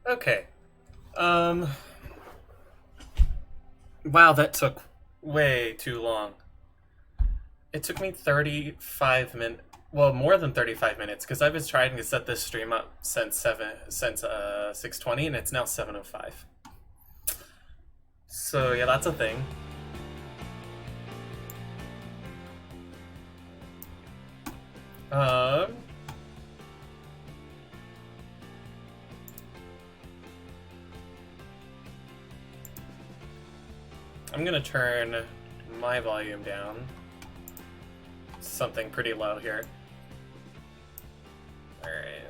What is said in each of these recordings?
Okay. Um. Wow, that took way too long. It took me 35 minutes. Well, more than 35 minutes because I've been trying to set this stream up since 6:20 and it's now 7:05. So yeah, that's a thing. Um. I'm gonna turn my volume down. Something pretty low here. Alright.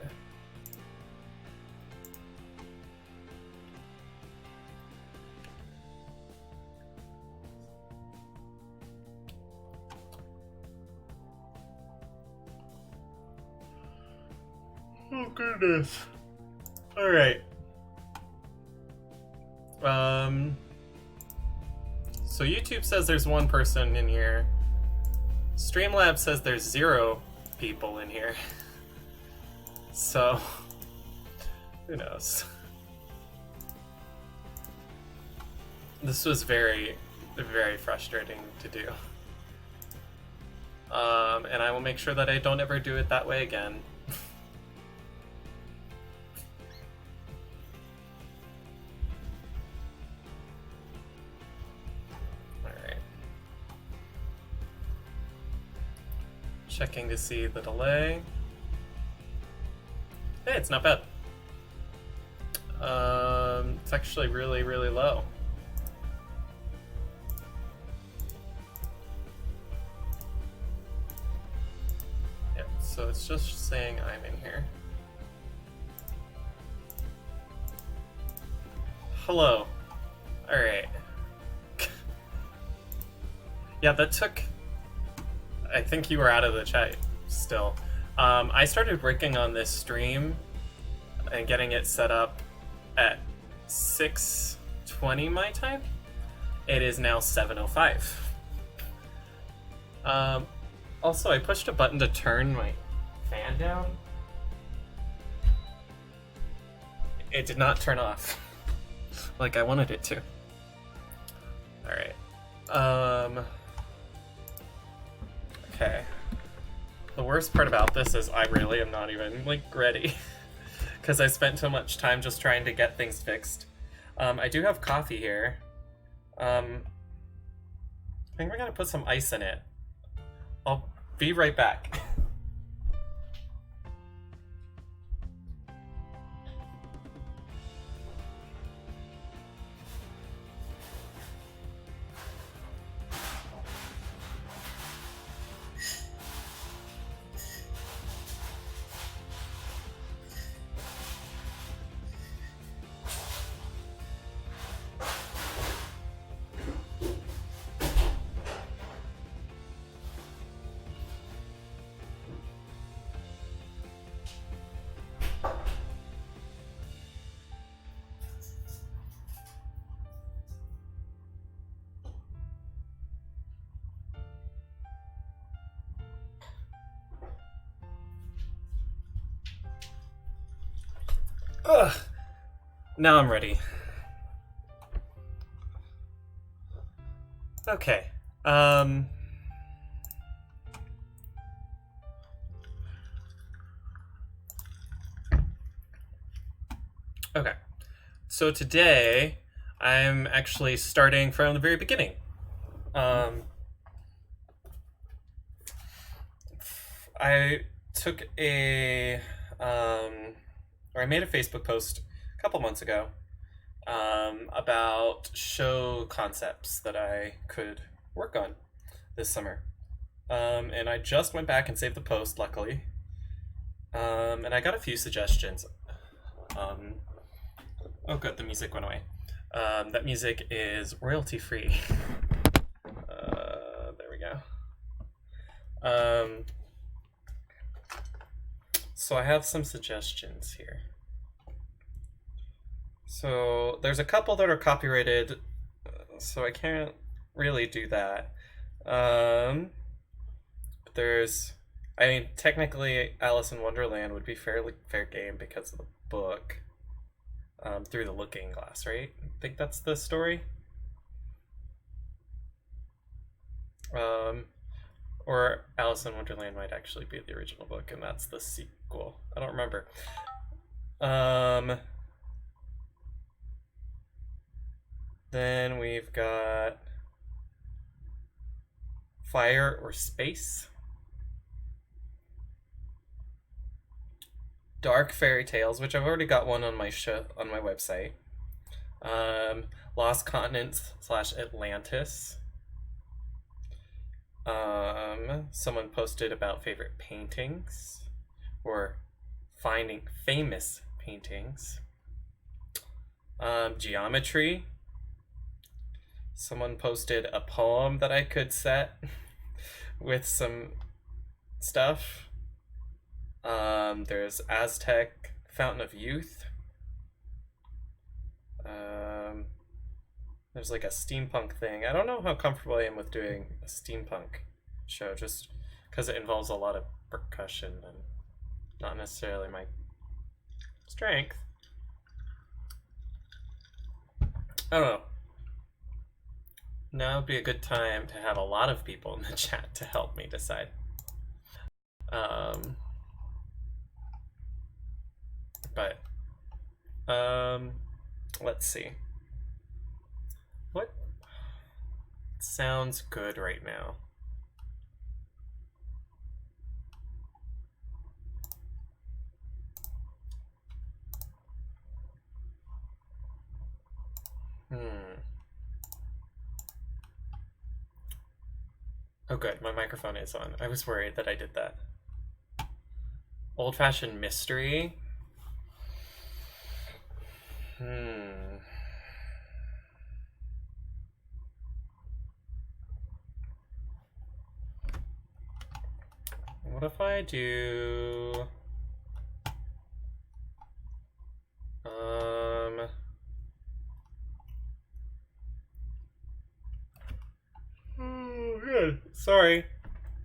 Oh goodness. Alright. So YouTube says there's one person in here. Streamlabs says there's 0 people in here. So, who knows? This was very, very frustrating to do. And I will make sure that I don't ever do it that way again. Alright. Checking to see the delay. Hey, it's not bad. It's actually really, really low. Yeah, so it's just saying I'm in here. Hello. Alright. Yeah, that took... I think you were out of the chat still. I started working on this stream and getting it set up at 6:20 my time. It is now 7:05. Also, I pushed a button to turn my fan down. It did not turn off like I wanted it to. Alright. Okay. The worst part about this is I really am not even, like, ready. Because I spent so much time just trying to get things fixed. I do have coffee here. I think we're gonna put some ice in it. I'll be right back. Ugh. Now I'm ready. Okay. Okay. So today, I'm actually starting from the very beginning. I took or I made a Facebook post a couple months ago about show concepts that I could work on this summer. And I just went back and saved the post, luckily. And I got a few suggestions. Oh, good, the music went away. That music is royalty free. There we go. So I have some suggestions here. So there's a couple that are copyrighted, so I can't really do that. There's, I mean, technically Alice in Wonderland would be fair game because of the book. through the looking glass, right? I think that's the story. Or Alice in Wonderland might actually be the original book, and that's the sequel. I don't remember. Then we've got Fire or Space. Dark Fairy Tales, which I've already got one on my website. Lost Continents / Atlantis. Someone posted about favorite paintings or finding famous paintings. Geometry. Someone posted a poem that I could set with some stuff. There's Aztec Fountain of Youth. There's like a steampunk thing. I don't know how comfortable I am with doing a steampunk show, just because it involves a lot of percussion and not necessarily my strength. I don't know. Now would be a good time to have a lot of people in the chat to help me decide. Let's see. What sounds good right now? Oh good, my microphone is on. I was worried that I did that. Old-fashioned mystery. What if I do... Oh, good. Sorry.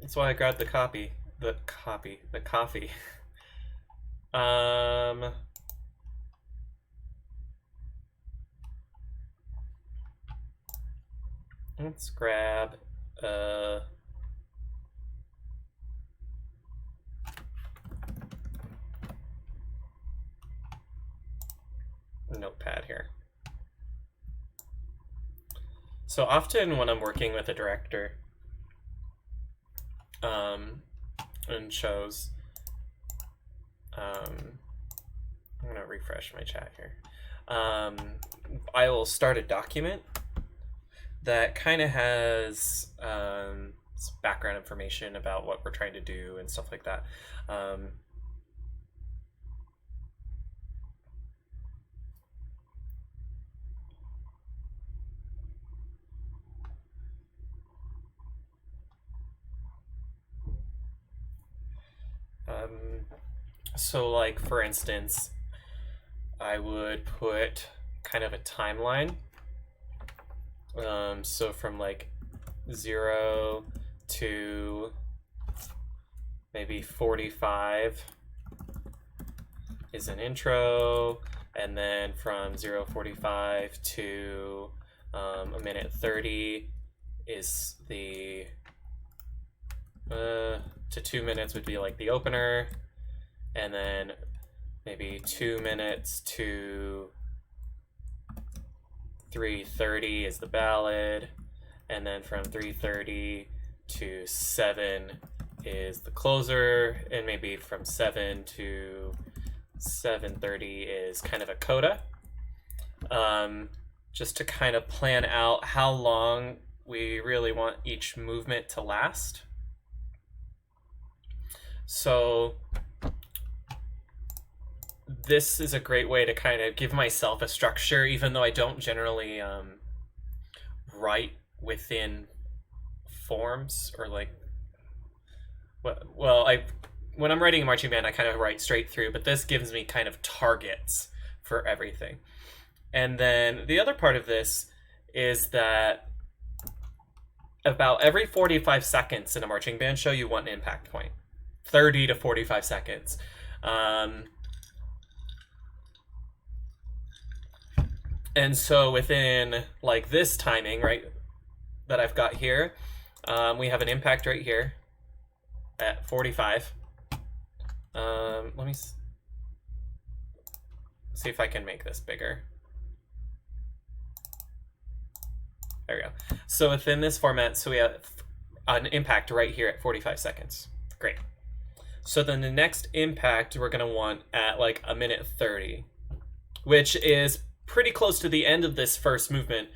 That's why I grabbed the coffee. Let's grab notepad here. So often when I'm working with a director in shows, I'm gonna refresh my chat here. I will start a document that kind of has background information about what we're trying to do and stuff like that. So like, for instance, I would put kind of a timeline. So from like 0 to maybe 45 is an intro, and then from 0:45 to a minute 30 is the to 2 minutes would be like the opener, and then maybe 2 minutes to 3:30 is the ballad, and then from 3:30 to 7 is the closer, and maybe from 7 to 7:30 is kind of a coda, just to kind of plan out how long we really want each movement to last. So this is a great way to kind of give myself a structure, even though I don't generally write within forms, or like, well, when I'm writing a marching band, I kind of write straight through, but this gives me kind of targets for everything. And then the other part of this is that about every 45 seconds in a marching band show, you want an impact point. 30 to 45 seconds. And so within like this timing, right, that I've got here, we have an impact right here at 45. Let me see if I can make this bigger. There we go. So within this format, so we have an impact right here at 45 seconds. Great. So then the next impact we're going to want at like a minute 30, which is pretty close to the end of this first movement,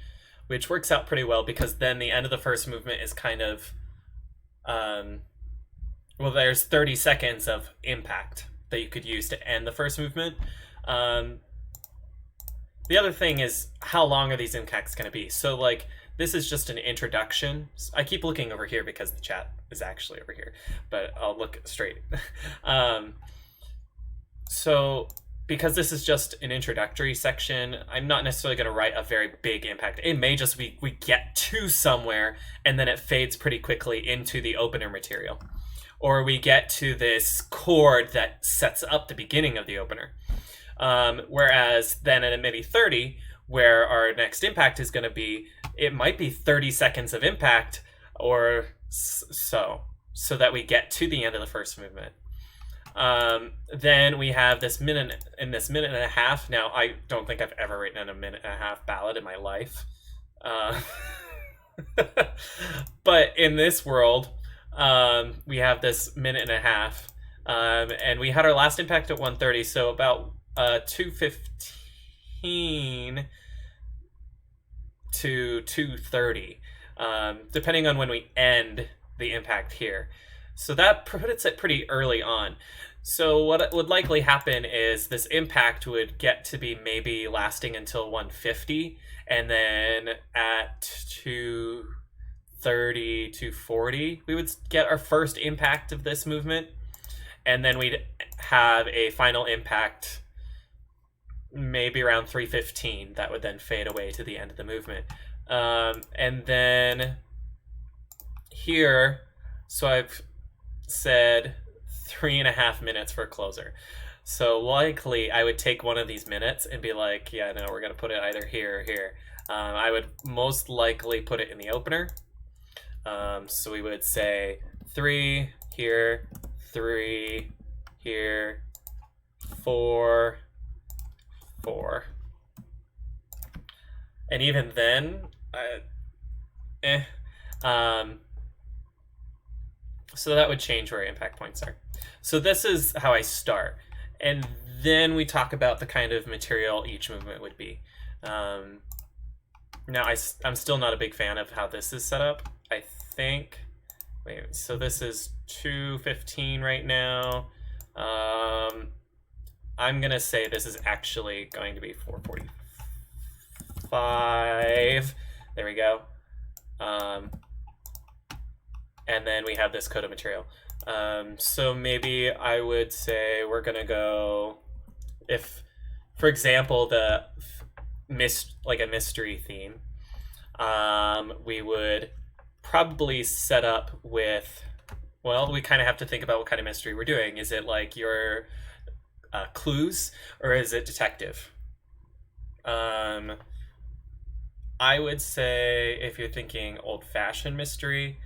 which works out pretty well because then the end of the first movement is kind of, well, there's 30 seconds of impact that you could use to end the first movement. The other thing is, how long are these impacts going to be? So like, this is just an introduction. I keep looking over here because the chat is actually over here, but I'll look straight. So because this is just an introductory section, I'm not necessarily going to write a very big impact. It may just be we get to somewhere and then it fades pretty quickly into the opener material. Or we get to this chord that sets up the beginning of the opener. Whereas then at a MIDI 30, where our next impact is going to be, it might be 30 seconds of impact or so that we get to the end of the first movement. Then we have this minute and a half. Now, I don't think I've ever written a minute and a half ballad in my life. But in this world, we have this minute and a half. And we had our last impact at 1:30, so about 2:15 to 2:30, depending on when we end the impact here. So that puts it pretty early on. So what would likely happen is this impact would get to be maybe lasting until 1:50, and then at 2:30 to 2:40, we would get our first impact of this movement, and then we'd have a final impact maybe around 3:15 that would then fade away to the end of the movement. And then here, so I've said 3.5 minutes for closer. So likely I would take one of these minutes and be like, yeah, no, we're going to put it either here or here. I would most likely put it in the opener. So we would say 3 here, 3 here, 4, 4. And even then, so that would change where impact points are. So this is how I start. And then we talk about the kind of material each movement would be. Now, I'm still not a big fan of how this is set up. I think, wait, so this is 2:15 right now. I'm going to say this is actually going to be 4:45. There we go. And then we have this coda material. So maybe I would say we're going to go, if, for example, the like a mystery theme, we would probably set up with, well, we kind of have to think about what kind of mystery we're doing. Is it like your clues, or is it detective? I would say if you're thinking old-fashioned mystery,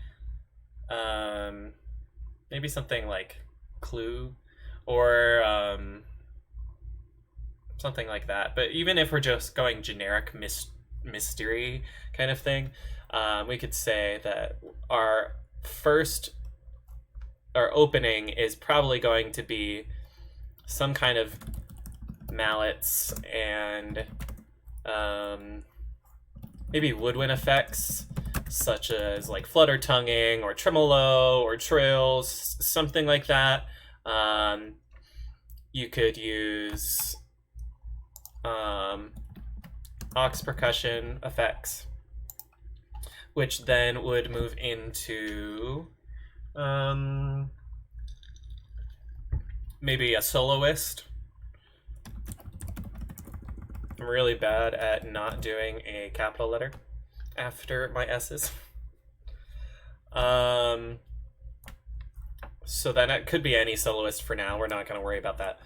maybe something like Clue, or something like that. But even if we're just going generic mystery kind of thing, we could say that our opening is probably going to be some kind of mallets and maybe woodwind effects, such as like flutter tonguing or tremolo or trills, something like that. You could use aux percussion effects, which then would move into maybe a soloist. I'm really bad at not doing a capital letter after my S's. So then it could be any soloist for now. We're not going to worry about that.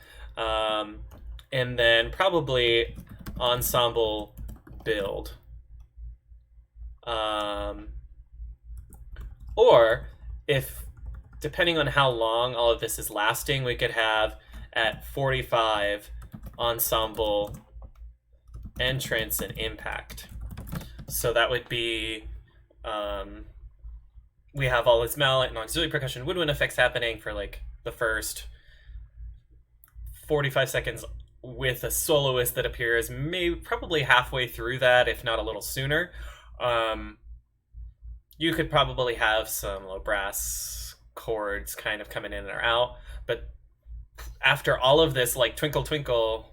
And then probably ensemble build. Or if, depending on how long all of this is lasting, we could have at 45 ensemble, entrance, and impact. So that would be, we have all this mallet and auxiliary percussion woodwind effects happening for like the first 45 seconds with a soloist that appears probably halfway through that, if not a little sooner. You could probably have some low brass chords kind of coming in or out, but after all of this, like twinkle twinkle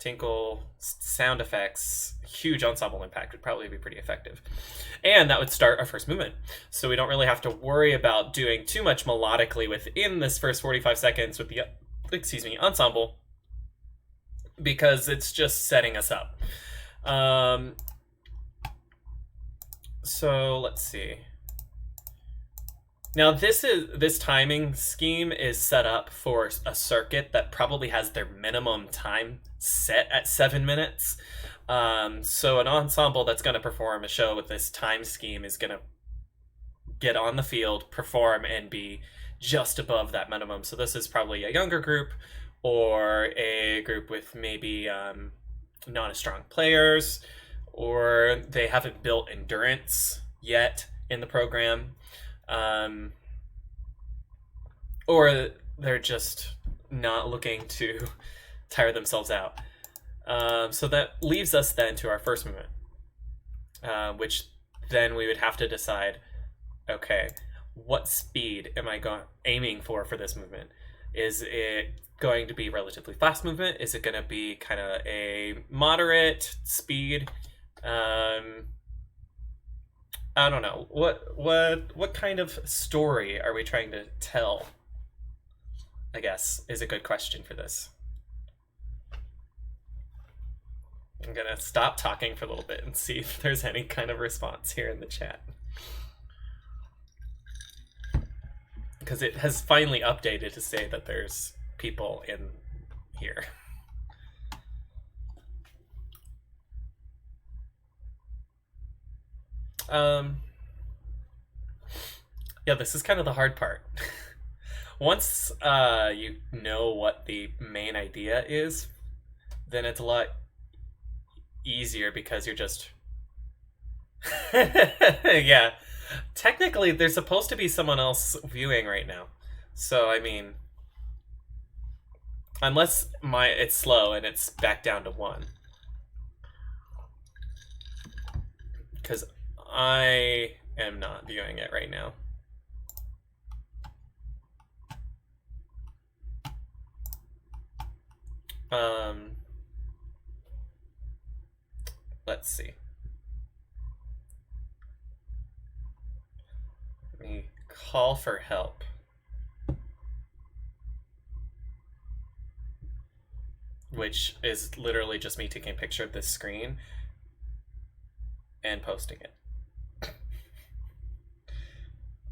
tinkle sound effects, huge ensemble impact would probably be pretty effective. And that would start our first movement. So we don't really have to worry about doing too much melodically within this first 45 seconds with the ensemble, because it's just setting us up. So let's see. Now this timing scheme is set up for a circuit that probably has their minimum time set at 7 minutes. So an ensemble that's going to perform a show with this time scheme is going to get on the field, perform, and be just above that minimum. So this is probably a younger group, or a group with maybe not as strong players, or they haven't built endurance yet in the program. Or they're just not looking to tire themselves out. So that leaves us then to our first movement, which then we would have to decide, okay, what speed am I aiming for this movement? Is it going to be relatively fast movement? Is it going to be kind of a moderate speed? I don't know. What kind of story are we trying to tell, I guess, is a good question for this. I'm going to stop talking for a little bit and see if there's any kind of response here in the chat. Because it has finally updated to say that there's people in here. Yeah, this is kind of the hard part. Once you know what the main idea is, then it's a lot easier, because you're just yeah, technically there's supposed to be someone else viewing right now, so I mean, unless it's slow and it's back down to 1, because I am not viewing it right now. Let's see. Let me call for help. Which is literally just me taking a picture of this screen and posting it.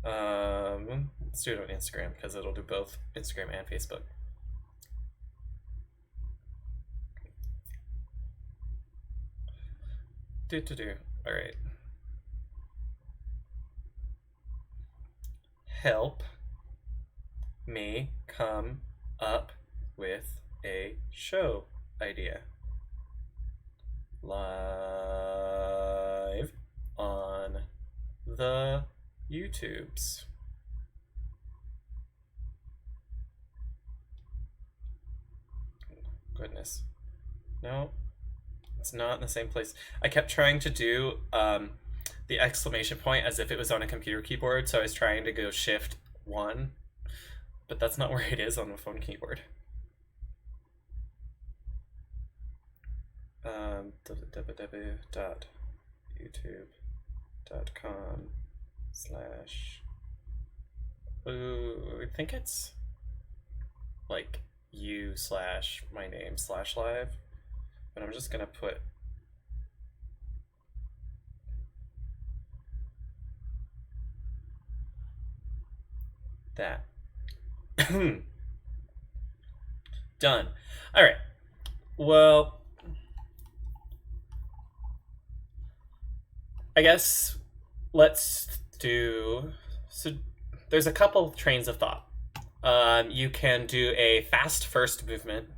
Let's do it on Instagram, because it'll do both Instagram and Facebook. All right. Help me come up with a show idea. Live on the YouTubes. Goodness. No, it's not in the same place. I kept trying to do the exclamation point as if it was on a computer keyboard, so I was trying to go Shift 1, but that's not where it is on the phone keyboard. www.youtube.com/ I think it's like u/my name/live, but I'm just gonna put that. Done. All right. Well, I guess let's do, so there's a couple trains of thought. You can do a fast first movement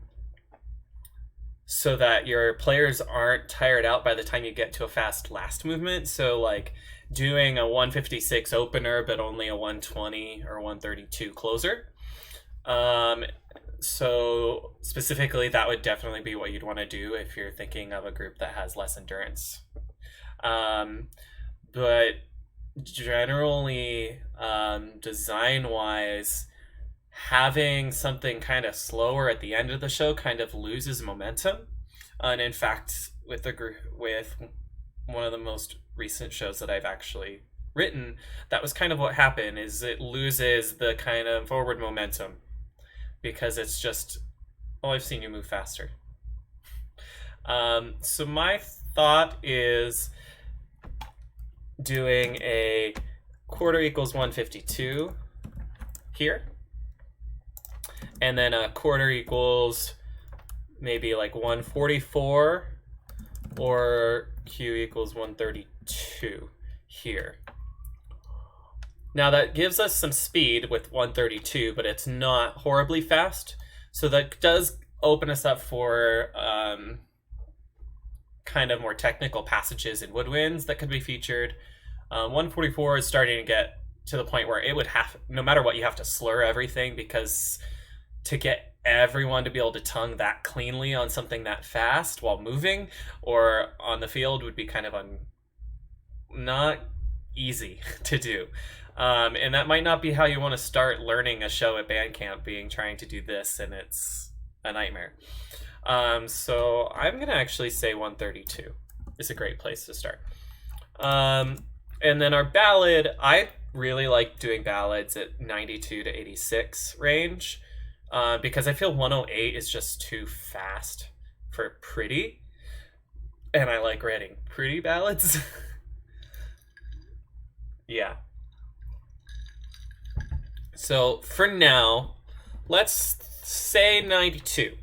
so that your players aren't tired out by the time you get to a fast last movement. So like doing a 156 opener but only a 120 or 132 closer. So specifically, that would definitely be what you'd want to do if you're thinking of a group that has less endurance. But generally, design-wise, having something kind of slower at the end of the show kind of loses momentum. And in fact, with one of the most recent shows that I've actually written, that was kind of what happened, is it loses the kind of forward momentum because it's just, oh, I've seen you move faster. So my thought is doing a quarter equals 152 here, and then a quarter equals maybe like 144, or Q equals 132 here. Now that gives us some speed with 132, but it's not horribly fast. So that does open us up for kind of more technical passages in woodwinds that could be featured. 144 is starting to get to the point where it would have, no matter what, you have to slur everything, because to get everyone to be able to tongue that cleanly on something that fast while moving or on the field would be kind of not easy to do. And that might not be how you want to start learning a show at band camp, trying to do this, and it's a nightmare. So I'm going to actually say 132 is a great place to start. And then our ballad, I really like doing ballads at 92 to 86 range, because I feel 108 is just too fast for pretty, and I like writing pretty ballads. Yeah. So for now, let's say 92.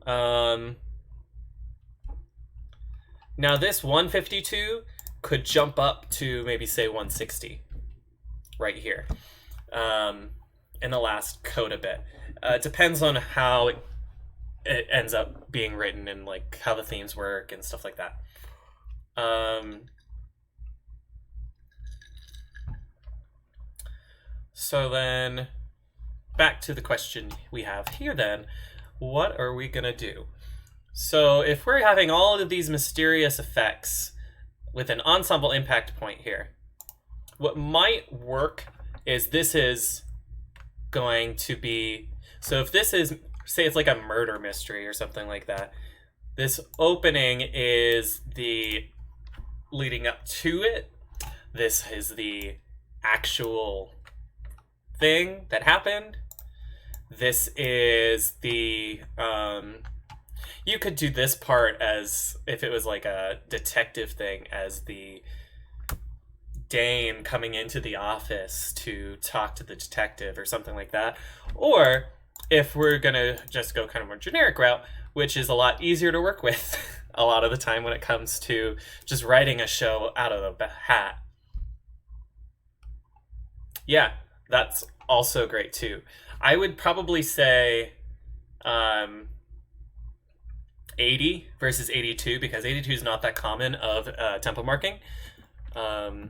Now this 152 could jump up to maybe say 160 right here in the last coda bit. Depends on how it ends up being written and like how the themes work and stuff like that. So then back to the question we have here then, what are we gonna do? So if we're having all of these mysterious effects with an ensemble impact point here, what might work is this is going to be, so if this is, say it's like a murder mystery or something like that, this opening is the leading up to it. This is the actual thing that happened. This is the you could do this part as if it was like a detective thing, as the dame coming into the office to talk to the detective or something like that. Or if we're gonna just go kind of more generic route, which is a lot easier to work with a lot of the time when it comes to just writing a show out of the hat. Yeah, that's also great too. I would probably say 80 versus 82, because 82 is not that common of tempo marking. But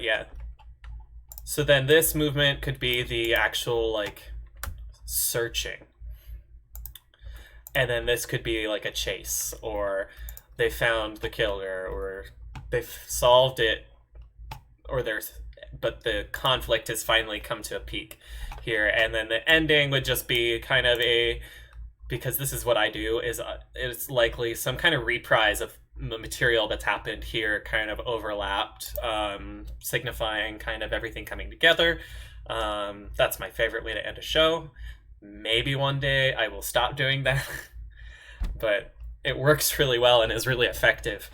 yeah. So then this movement could be the actual like searching. And then this could be like a chase, or they found the killer, or they've solved it, or but the conflict has finally come to a peak here. And then the ending would just be kind of because this is what I do, is it's likely some kind of reprise of the material that's happened here, kind of overlapped, signifying kind of everything coming together. That's my favorite way to end a show. Maybe one day I will stop doing that, but it works really well and is really effective,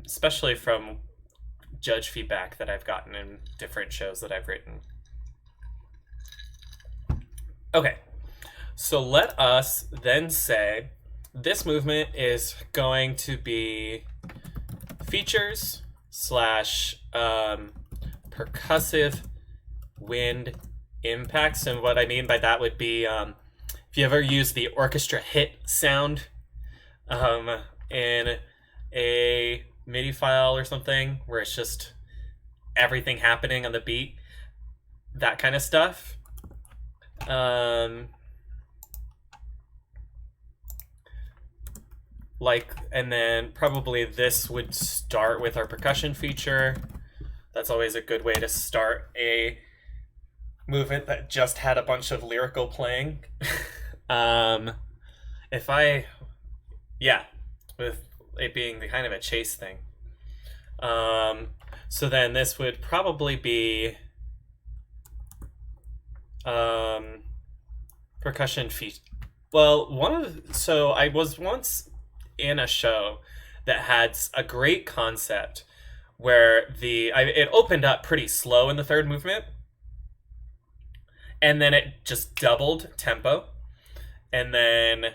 especially from judge feedback that I've gotten in different shows that I've written. Okay, so let us then say this movement is going to be features slash percussive wind impacts. And what I mean by that would be if you ever use the orchestra hit sound in a MIDI file or something where it's just everything happening on the beat, that kind of stuff. And then probably this would start with our percussion feature. That's always a good way to start a movement that just had a bunch of lyrical playing. With it being the kind of a chase thing. So then this would probably be percussion feature. Well, so I was once in a show that had a great concept where it opened up pretty slow in the third movement, and then it just doubled tempo, and then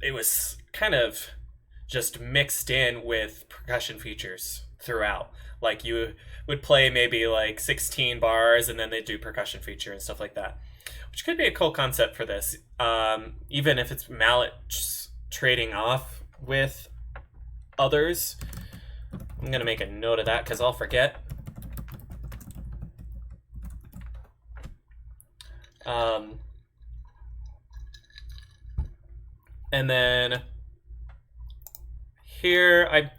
it was kind of just mixed in with percussion features throughout. Like you would play maybe like 16 bars and then they'd do percussion feature and stuff like that, which could be a cool concept for this, even if it's mallet trading off with others. I'm gonna make a note of that because I'll forget. And then here, I'm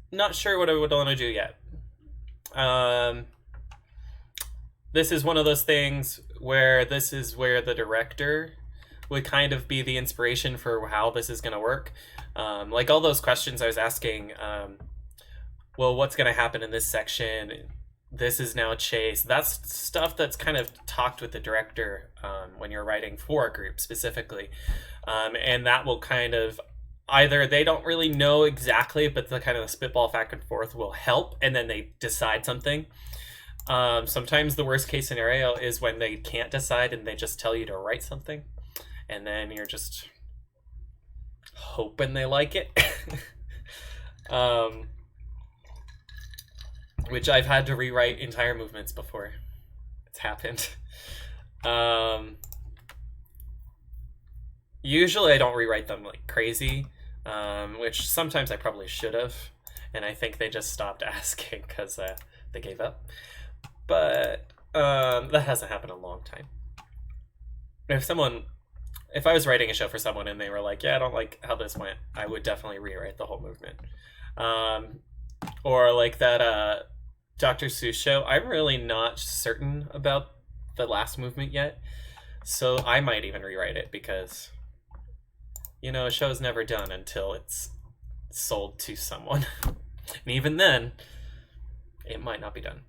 not sure what I would want to do yet. This is one of those things where this is where the director would kind of be the inspiration for how this is going to work. Like all those questions I was asking, well, what's going to happen in this section? This is now chase. That's stuff that's kind of talked with the director when you're writing for a group specifically. And that will kind of, either they don't really know exactly, but the kind of spitball back and forth will help, and then they decide something. Sometimes the worst case scenario is when they can't decide and they just tell you to write something, and then you're just hoping they like it. Which I've had to rewrite entire movements before. It's happened. Usually I don't rewrite them like crazy, which sometimes I probably should have, and I think they just stopped asking because they gave up. But that hasn't happened in a long time. If I was writing a show for someone and they were like, yeah, I don't like how this went, I would definitely rewrite the whole movement. Or like that Dr. Seuss show, I'm really not certain about the last movement yet, so I might even rewrite it because, you know, a show's never done until it's sold to someone. And even then, it might not be done.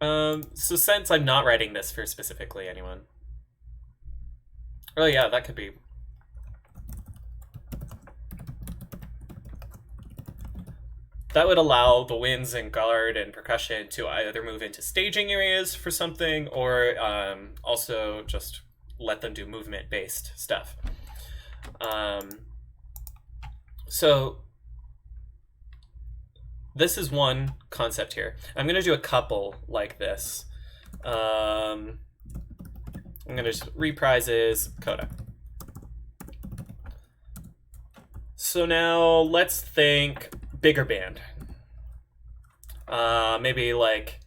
So since I'm not writing this for specifically anyone, oh yeah, that could be. That would allow the winds and guard and percussion to either move into staging areas for something, or also just let them do movement-based stuff. So this is one concept here. I'm going to do a couple like this. I'm going to just reprises coda. So now let's think bigger band. Maybe like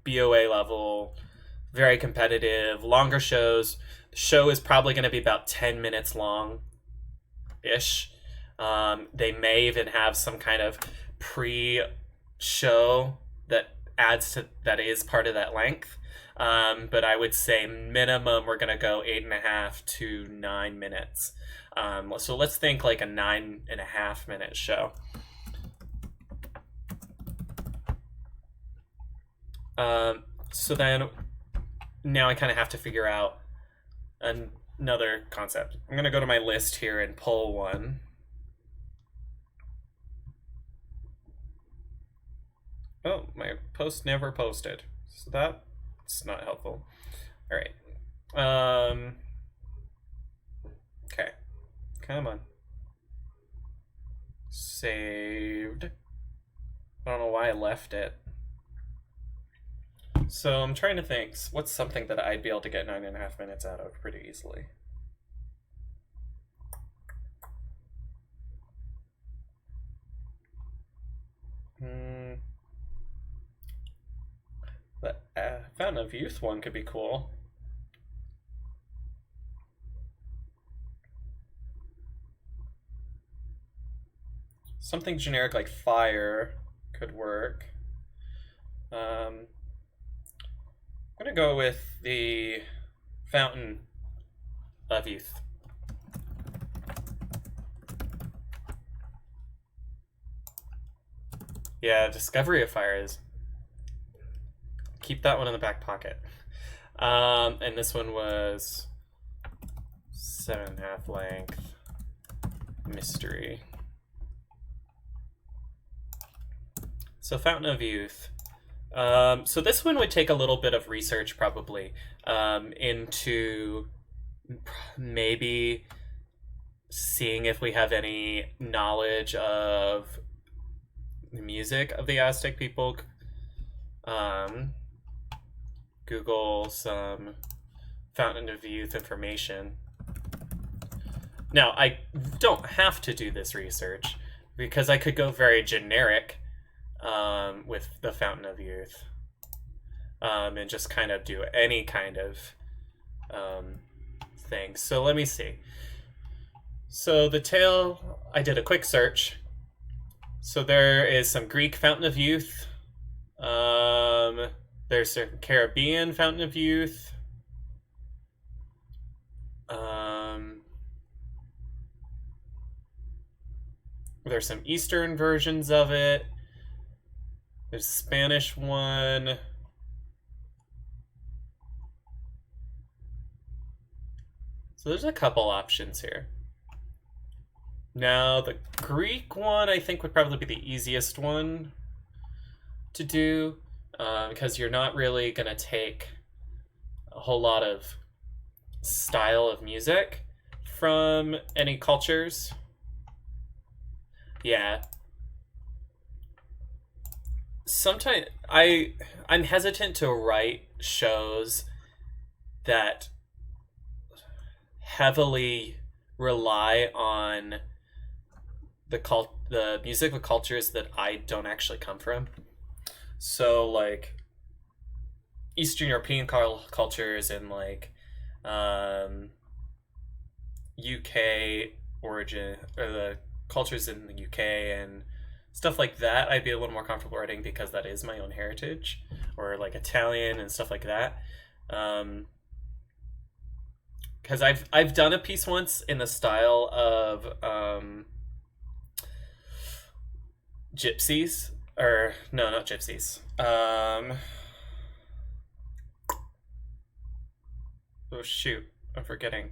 BOA level, very competitive, longer shows. The show is probably going to be about 10 minutes long-ish. They may even have some kind of pre-show that is part of that length. But I would say minimum we're going to go 8.5 to 9 minutes. So let's think like a 9.5 minute show. So then now I kind of have to figure out another concept. I'm going to go to my list here and pull one. Oh, my post never posted. So that's not helpful. All right. Okay. Come on. saved. I don't know why I left it. So I'm trying to think, what's something that I'd be able to get 9.5 minutes out of pretty easily? The Fountain of Youth one could be cool. Something generic like fire could work. I'm gonna go with the Fountain of Youth. Yeah, Discovery of Fire is. Keep that one in the back pocket. And this one was 7.5 length mystery. So Fountain of Youth. So this one would take a little bit of research probably into maybe seeing if we have any knowledge of the music of the Aztec people. Google some Fountain of Youth information. Now, I don't have to do this research because I could go very generic with the Fountain of Youth and just kind of do any kind of thing. So let me see. So the tale, I did a quick search. So there is some Greek Fountain of Youth. There's a Caribbean Fountain of Youth. There's some Eastern versions of it. There's a Spanish one. So there's a couple options here. Now, the Greek one, I think, would probably be the easiest one to do because you're not really going to take a whole lot of style of music from any cultures. Yeah. Sometimes I'm hesitant to write shows that heavily rely on the musical cultures that I don't actually come from. So like Eastern European cultures and like UK origin, or the cultures in the UK and stuff like that, I'd be a little more comfortable writing because that is my own heritage, or like Italian and stuff like that. Because I've done a piece once in the style of gypsies, or no, not gypsies. Oh shoot, I'm forgetting.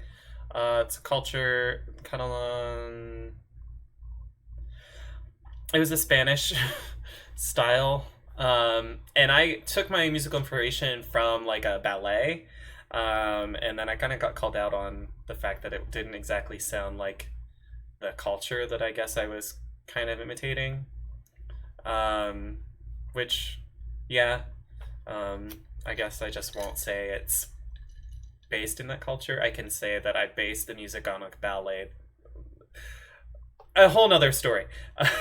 It's a culture kind of. It was a Spanish style, and I took my musical inspiration from like a ballet. And then I kind of got called out on the fact that it didn't exactly sound like the culture that I guess I was kind of imitating. Which, yeah, I guess I just won't say it's based in that culture. I can say that I based the music on a ballet. A whole nother story.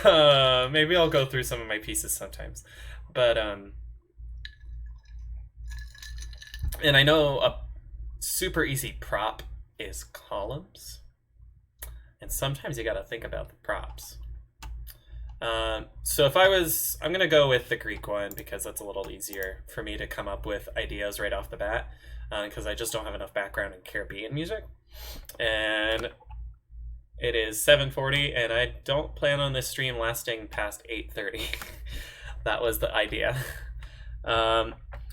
Maybe I'll go through some of my pieces sometimes. But, and I know a super easy prop is columns. And sometimes you gotta think about the props. So I'm gonna go with the Greek one because that's a little easier for me to come up with ideas right off the bat. Because I just don't have enough background in Caribbean music. And it is 7:40 and I don't plan on this stream lasting past 8:30. That was the idea.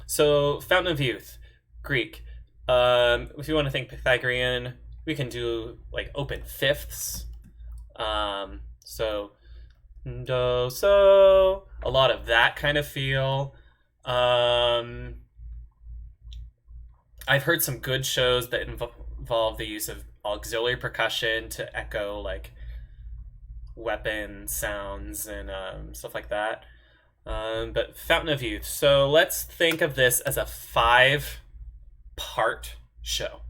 So Fountain of Youth, Greek. If you want to think Pythagorean, we can do like open fifths. So do, so, a lot of that kind of feel. I've heard some good shows that involve the use of auxiliary percussion to echo like weapon sounds and stuff like that. But Fountain of Youth. So let's think of this as a 5-part show.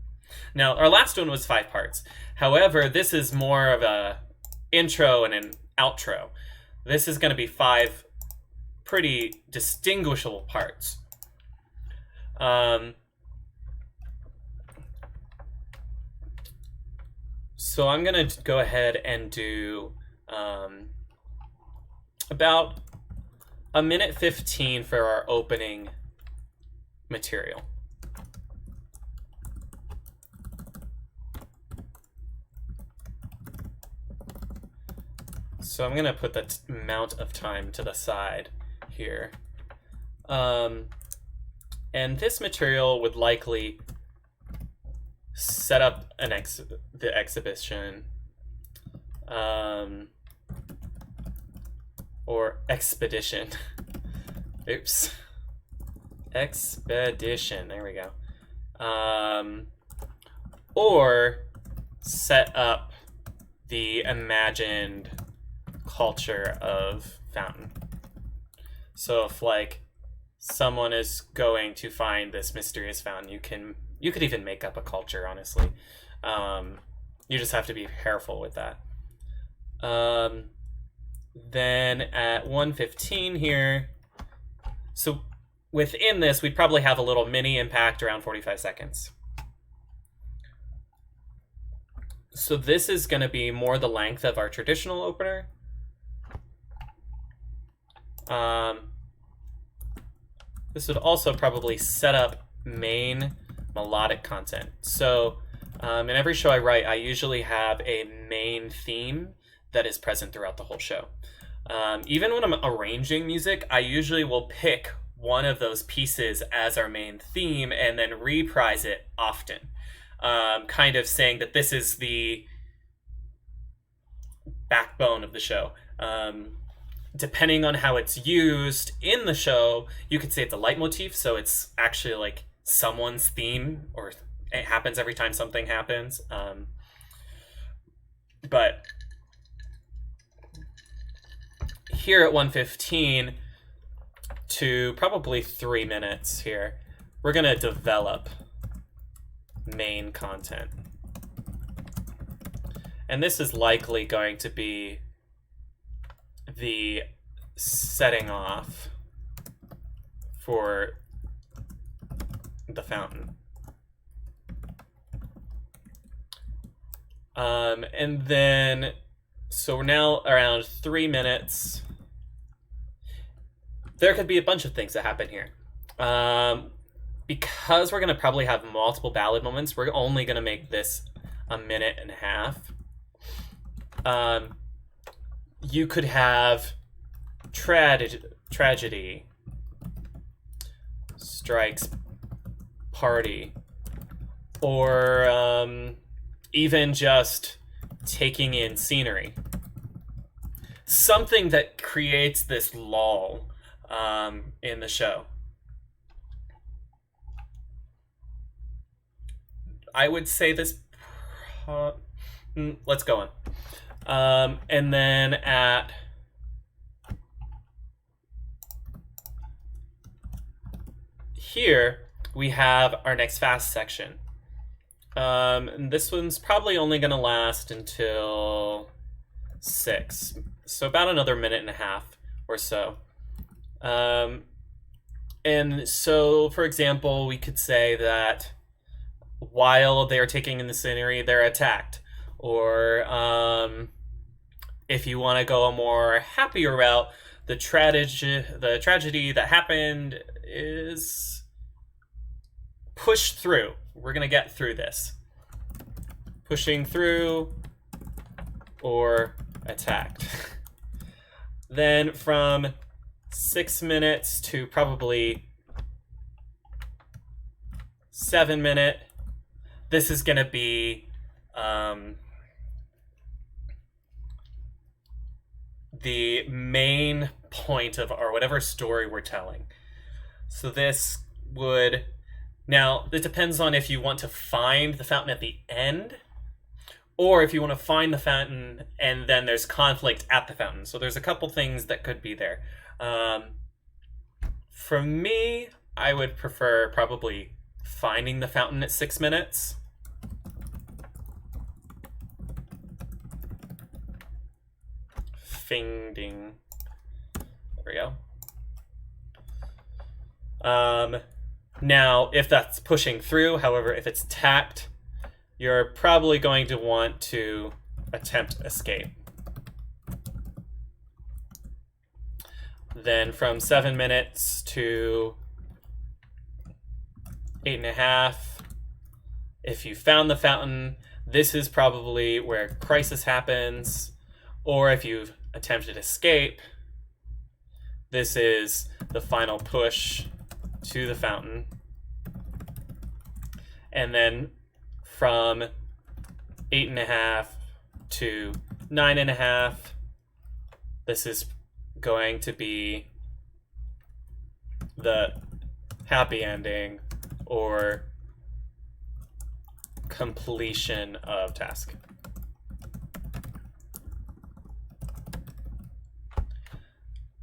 Now, our last one was 5 parts. However, this is more of a intro and an outro. This is going to be 5 pretty distinguishable parts. So I'm going to go ahead and do about 1:15 for our opening material. So I'm going to put that amount of time to the side here. And this material would likely set up the exhibition or expedition. Oops. Expedition. There we go. Or set up the imagined culture of Fountain. So if like someone is going to find this mysterious fountain, you could even make up a culture, honestly. You just have to be careful with that. Then at 1:15 here, so within this, we'd probably have a little mini impact around 45 seconds. So this is going to be more the length of our traditional opener. This would also probably set up main melodic content. So in every show I write, I usually have a main theme that is present throughout the whole show. Even when I'm arranging music, I usually will pick one of those pieces as our main theme and then reprise it often. Kind of saying that this is the backbone of the show. Depending on how it's used in the show, you could say it's a leitmotif, so it's actually like someone's theme, or it happens every time something happens. But here at 1:15 to probably 3 minutes here, we're going to develop main content. And this is likely going to be the setting off for the fountain. And then, so we're now around 3 minutes. There could be a bunch of things that happen here. Because we're going to probably have multiple ballad moments, we're only going to make this 1.5 minutes. You could have tragedy, strikes, party, or even just taking in scenery. Something that creates this lull in the show. I would say this... let's go on. And then at here, we have our next fast section. And this one's probably only going to last until 6. So about another 1.5 minutes or so. And so, for example, we could say that while they're taking in the scenery, they're attacked. Or if you want to go a more happier route, the tragedy that happened is pushed through. We're going to get through this. Pushing through or attacked. Then from 6 minutes to probably 7 minutes, this is going to be the main point of our whatever story we're telling. So this would... Now, it depends on if you want to find the fountain at the end or if you want to find the fountain and then there's conflict at the fountain. So there's a couple things that could be there. For me, I would prefer probably finding the fountain at 6 minutes. Finding. There we go. Now, if that's pushing through, however, if it's tapped, you're probably going to want to attempt escape. Then from 7 minutes to 8.5, if you found the fountain, this is probably where crisis happens. Or if you've attempted escape, this is the final push to the fountain. And then from 8.5 to 9.5, this is going to be the happy ending or completion of task.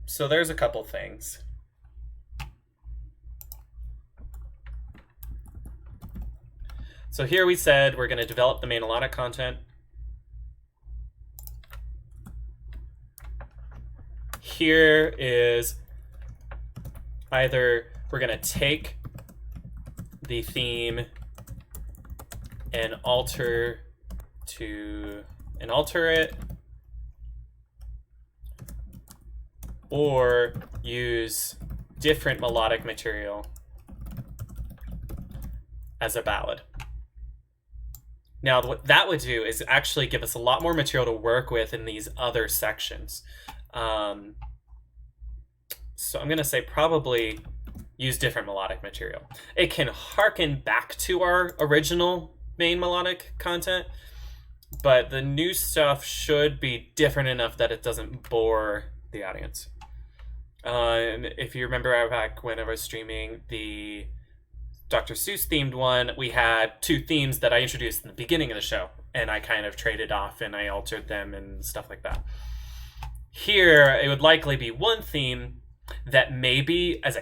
So there's a couple things. So here we said we're going to develop the main melodic content. Here is either we're going to take the theme and alter it, or use different melodic material as a ballad. Now, what that would do is actually give us a lot more material to work with in these other sections. So I'm going to say probably use different melodic material. It can harken back to our original main melodic content, but the new stuff should be different enough that it doesn't bore the audience. And if you remember back when I was streaming the Dr. Seuss themed one, we had 2 themes that I introduced in the beginning of the show, and I kind of traded off and I altered them and stuff like that. Here, it would likely be one theme that maybe as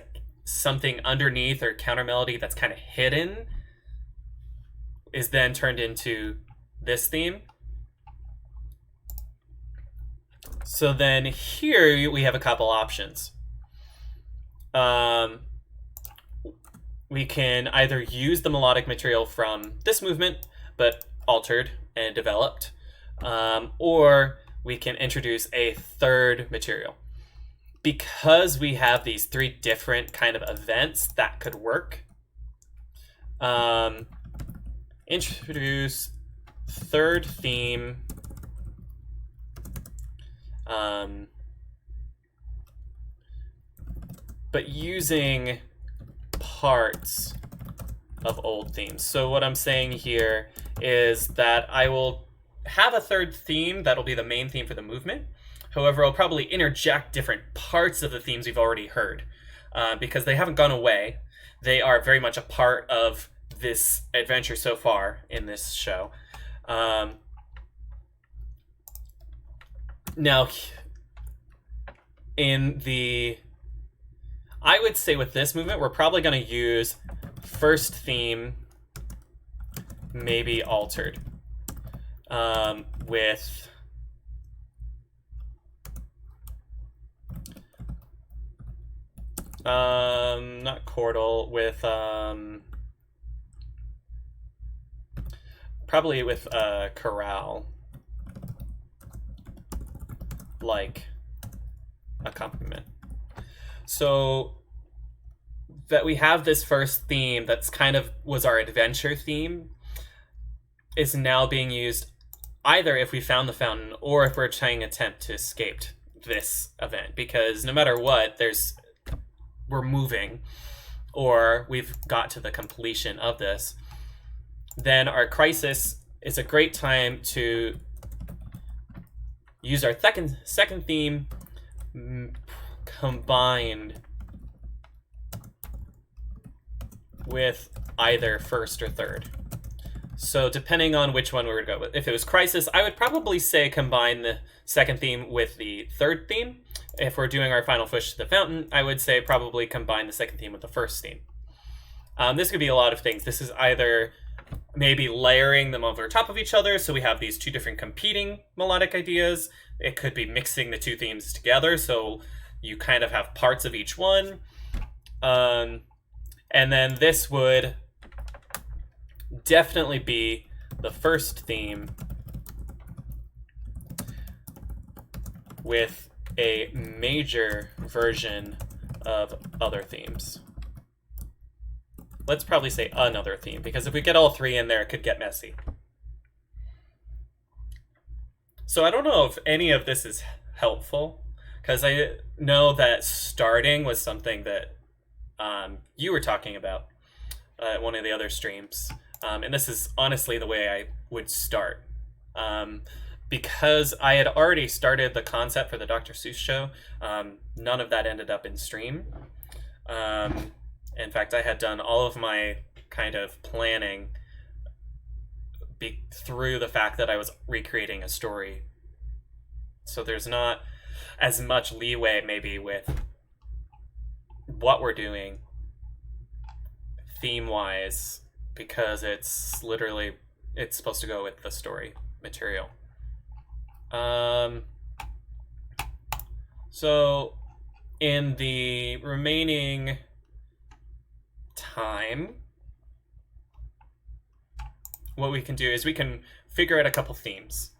something underneath or counter melody that's kind of hidden is then turned into this theme. So then here we have a couple options. We can either use the melodic material from this movement, but altered and developed, or we can introduce a third material. Because we have these 3 different kind of events that could work, introduce third theme, but using parts of old themes. So what I'm saying here is that I will have a third theme that'll be the main theme for the movement. However, I'll probably interject different parts of the themes we've already heard because they haven't gone away. They are very much a part of this adventure so far in this show. Now, I would say with this movement, we're probably going to use first theme, maybe altered, with not chordal, with probably with chorale like accompaniment. So that we have this first theme that's kind of was our adventure theme is now being used either if we found the fountain or if we're trying to attempt to escape this event, because no matter what, we're moving or we've got to the completion of this. Then our crisis is a great time to use our second theme combined with either first or third. So depending on which one we were to go with, if it was Crisis, I would probably say combine the second theme with the third theme. If we're doing our final push to the fountain, I would say probably combine the second theme with the first theme. This could be a lot of things. This is either maybe layering them over top of each other, so we have these two different competing melodic ideas. It could be mixing the two themes together, so you kind of have parts of each one. And then this would definitely be the first theme with a major version of other themes. Let's probably say another theme, because if we get all three in there, it could get messy. So I don't know if any of this is helpful, because I know that starting was something that you were talking about at one of the other streams. And this is honestly the way I would start. Because I had already started the concept for the Dr. Seuss show, none of that ended up in stream. In fact, I had done all of my kind of planning through the fact that I was recreating a story. So there's not as much leeway maybe with what we're doing theme-wise, because it's supposed to go with the story material. So in the remaining time, what we can do is we can figure out a couple themes.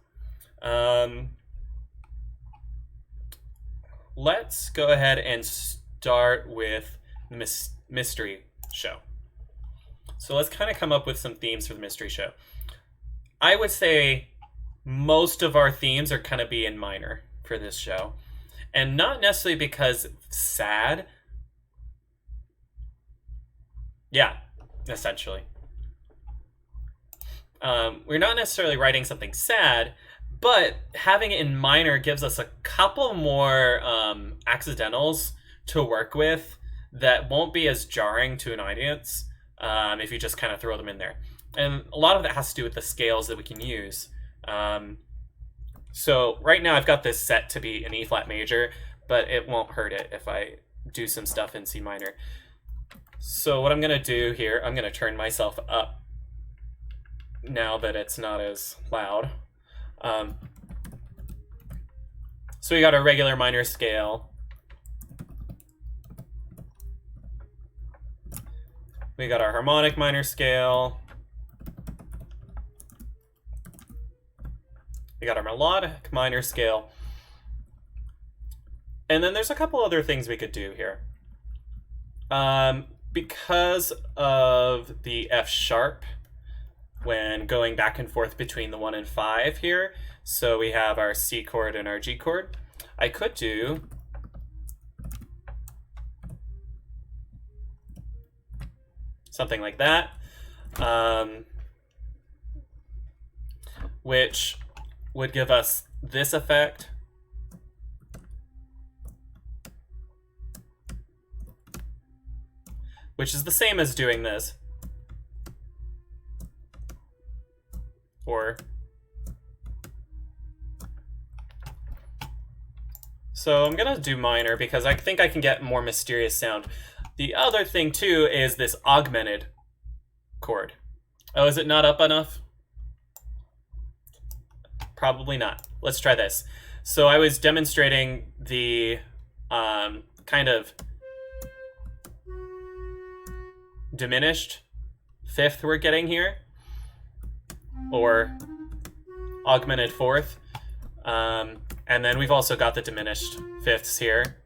Let's go ahead and start with the mystery show. So let's kind of come up with some themes for the mystery show. I would say most of our themes are kind of be in minor for this show. And not necessarily because it's sad. Yeah, essentially. We're not necessarily writing something sad, but having it in minor gives us a couple more accidentals to work with that won't be as jarring to an audience if you just kind of throw them in there. And a lot of that has to do with the scales that we can use. So right now I've got this set to be an E flat major, but it won't hurt it if I do some stuff in C minor. So what I'm going to do here, I'm going to turn myself up now that it's not as loud. So we got our regular minor scale. We got our harmonic minor scale. We got our melodic minor scale. And then there's a couple other things we could do here. Because of the F sharp, when going back and forth between the 1 and 5 here, so we have our C chord and our G chord, I could do something like that, which would give us this effect. Which is the same as doing this. Or... So I'm gonna do minor because I think I can get more mysterious sound. The other thing too is this augmented chord. Oh, is it not up enough? Probably not. Let's try this. So I was demonstrating the kind of diminished fifth we're getting here, or augmented fourth. And then we've also got the diminished fifths here.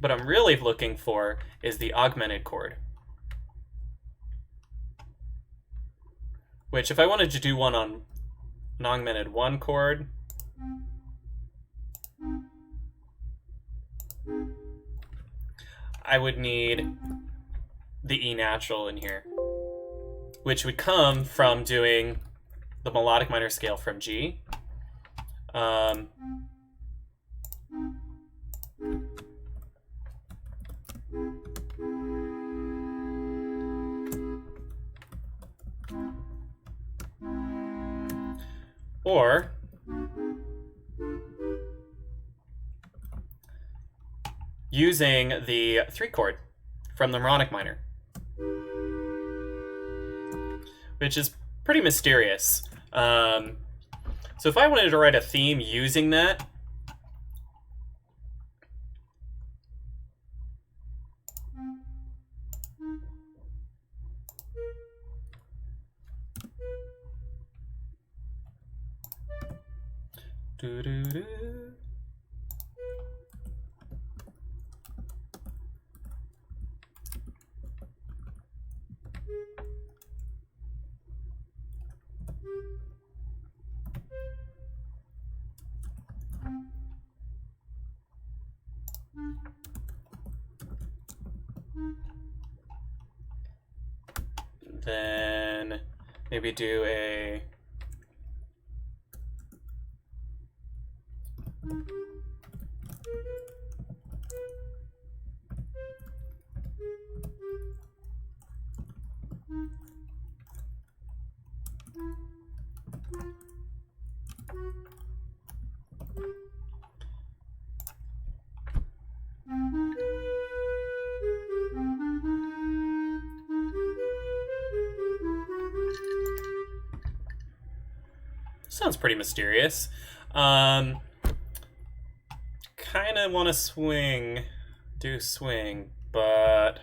What I'm really looking for is the augmented chord. Which, if I wanted to do one on an augmented 1 chord, I would need the E natural in here, which would come from doing the melodic minor scale from G. Or using the 3 chord from the harmonic minor, which is pretty mysterious. So if I wanted to write a theme using that, then maybe do a sounds pretty mysterious. Kind of want to do swing, but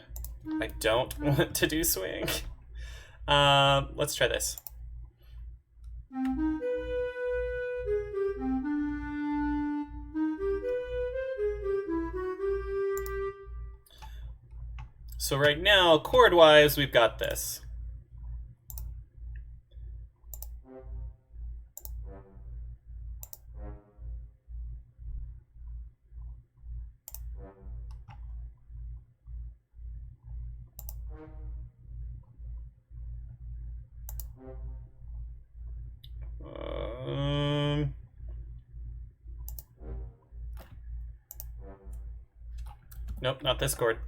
I don't want to do swing. Let's try this. So right now, chord-wise, we've got this. Nope, not this chord.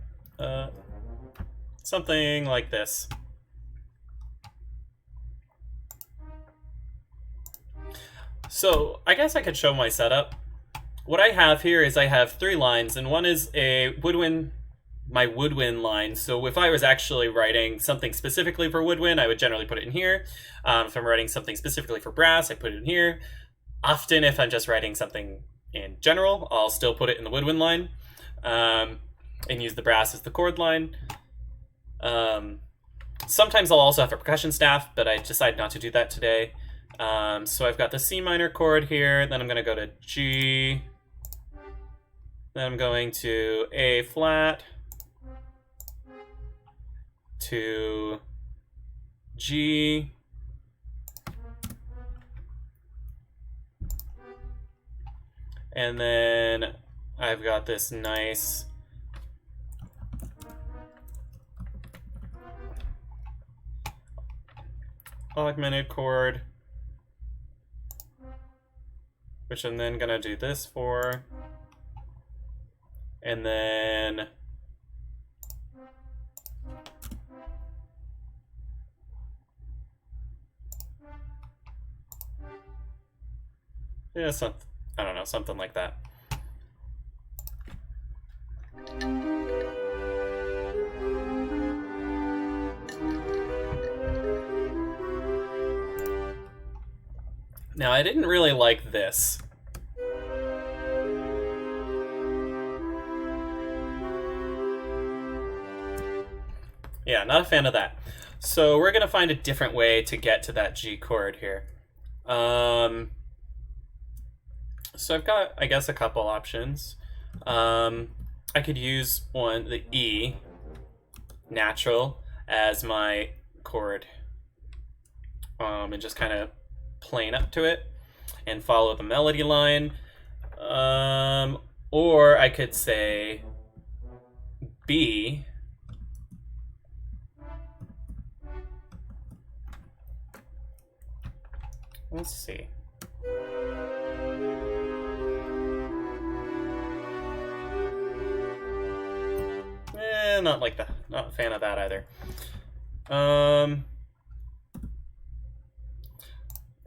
Something like this. So I guess I could show my setup. What I have here is I have 3 lines, and one is my woodwind line. So if I was actually writing something specifically for woodwind, I would generally put it in here. If I'm writing something specifically for brass, I put it in here. Often, if I'm just writing something in general, I'll still put it in the woodwind line, and use the brass as the chord line. Sometimes I'll also have a percussion staff, but I decided not to do that today. So I've got the C minor chord here, then I'm going to go to G, then I'm going to A flat, to G, and then I've got this nice augmented chord, which I'm then gonna do this for, and then yeah, I don't know, something like that. Now, I didn't really like this. Yeah, not a fan of that. So we're gonna find a different way to get to that G chord here. So I've got, I guess, a couple options. I could use the E, natural, as my chord, and just kind of plane up to it and follow the melody line. Or I could say B, let's see. Not like that. Not a fan of that either.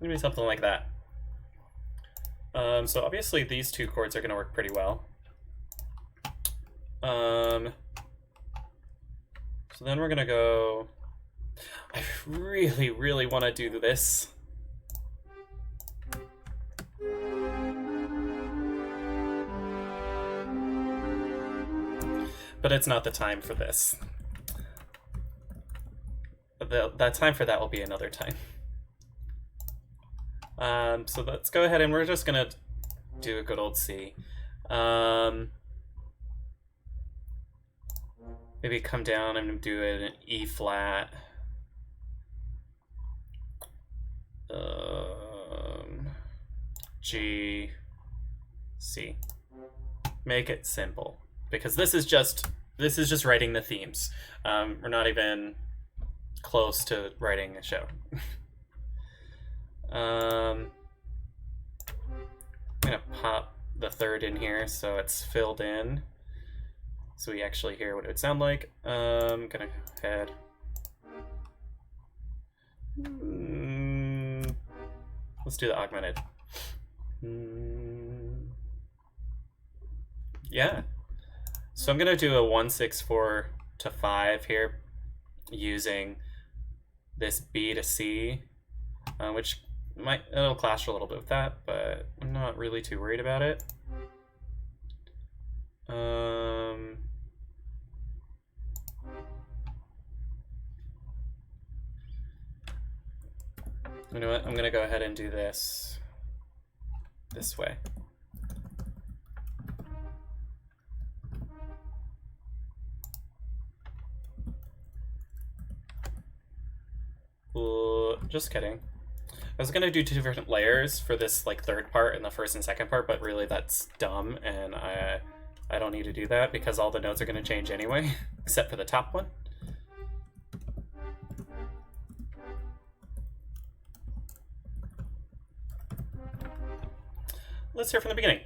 Maybe something like that. So obviously these two chords are going to work pretty well. So then we're going to go... I really, really want to do this. But it's not the time for this. That time for that will be another time. So let's go ahead and we're just gonna do a good old C. Maybe come down and do an E flat. G, C. Make it simple, because this is just writing the themes. We're not even close to writing a show. I'm gonna pop the third in here so it's filled in, so we actually hear what it would sound like. I'm gonna go ahead. Let's do the augmented. Yeah. So I'm gonna do a 1 6 4 to 5 here, using this B to C, which it'll clash a little bit with that, but I'm not really too worried about it. You know what? I'm gonna go ahead and do this way. Just kidding. I was gonna do 2 different layers for this like third part and the first and second part, but really that's dumb, and I don't need to do that because all the notes are gonna change anyway, except for the top one. Let's hear from the beginning.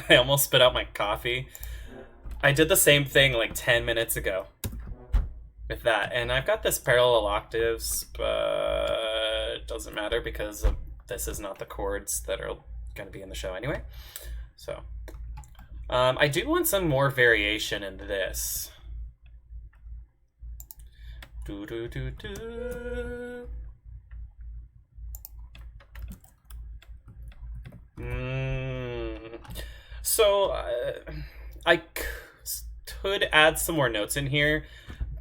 I almost spit out my coffee. I did the same thing like 10 minutes ago with that, and I've got this parallel octaves, but it doesn't matter because this is not the chords that are going to be in the show anyway. So I do want some more variation in this. Do do do do. So I could add some more notes in here,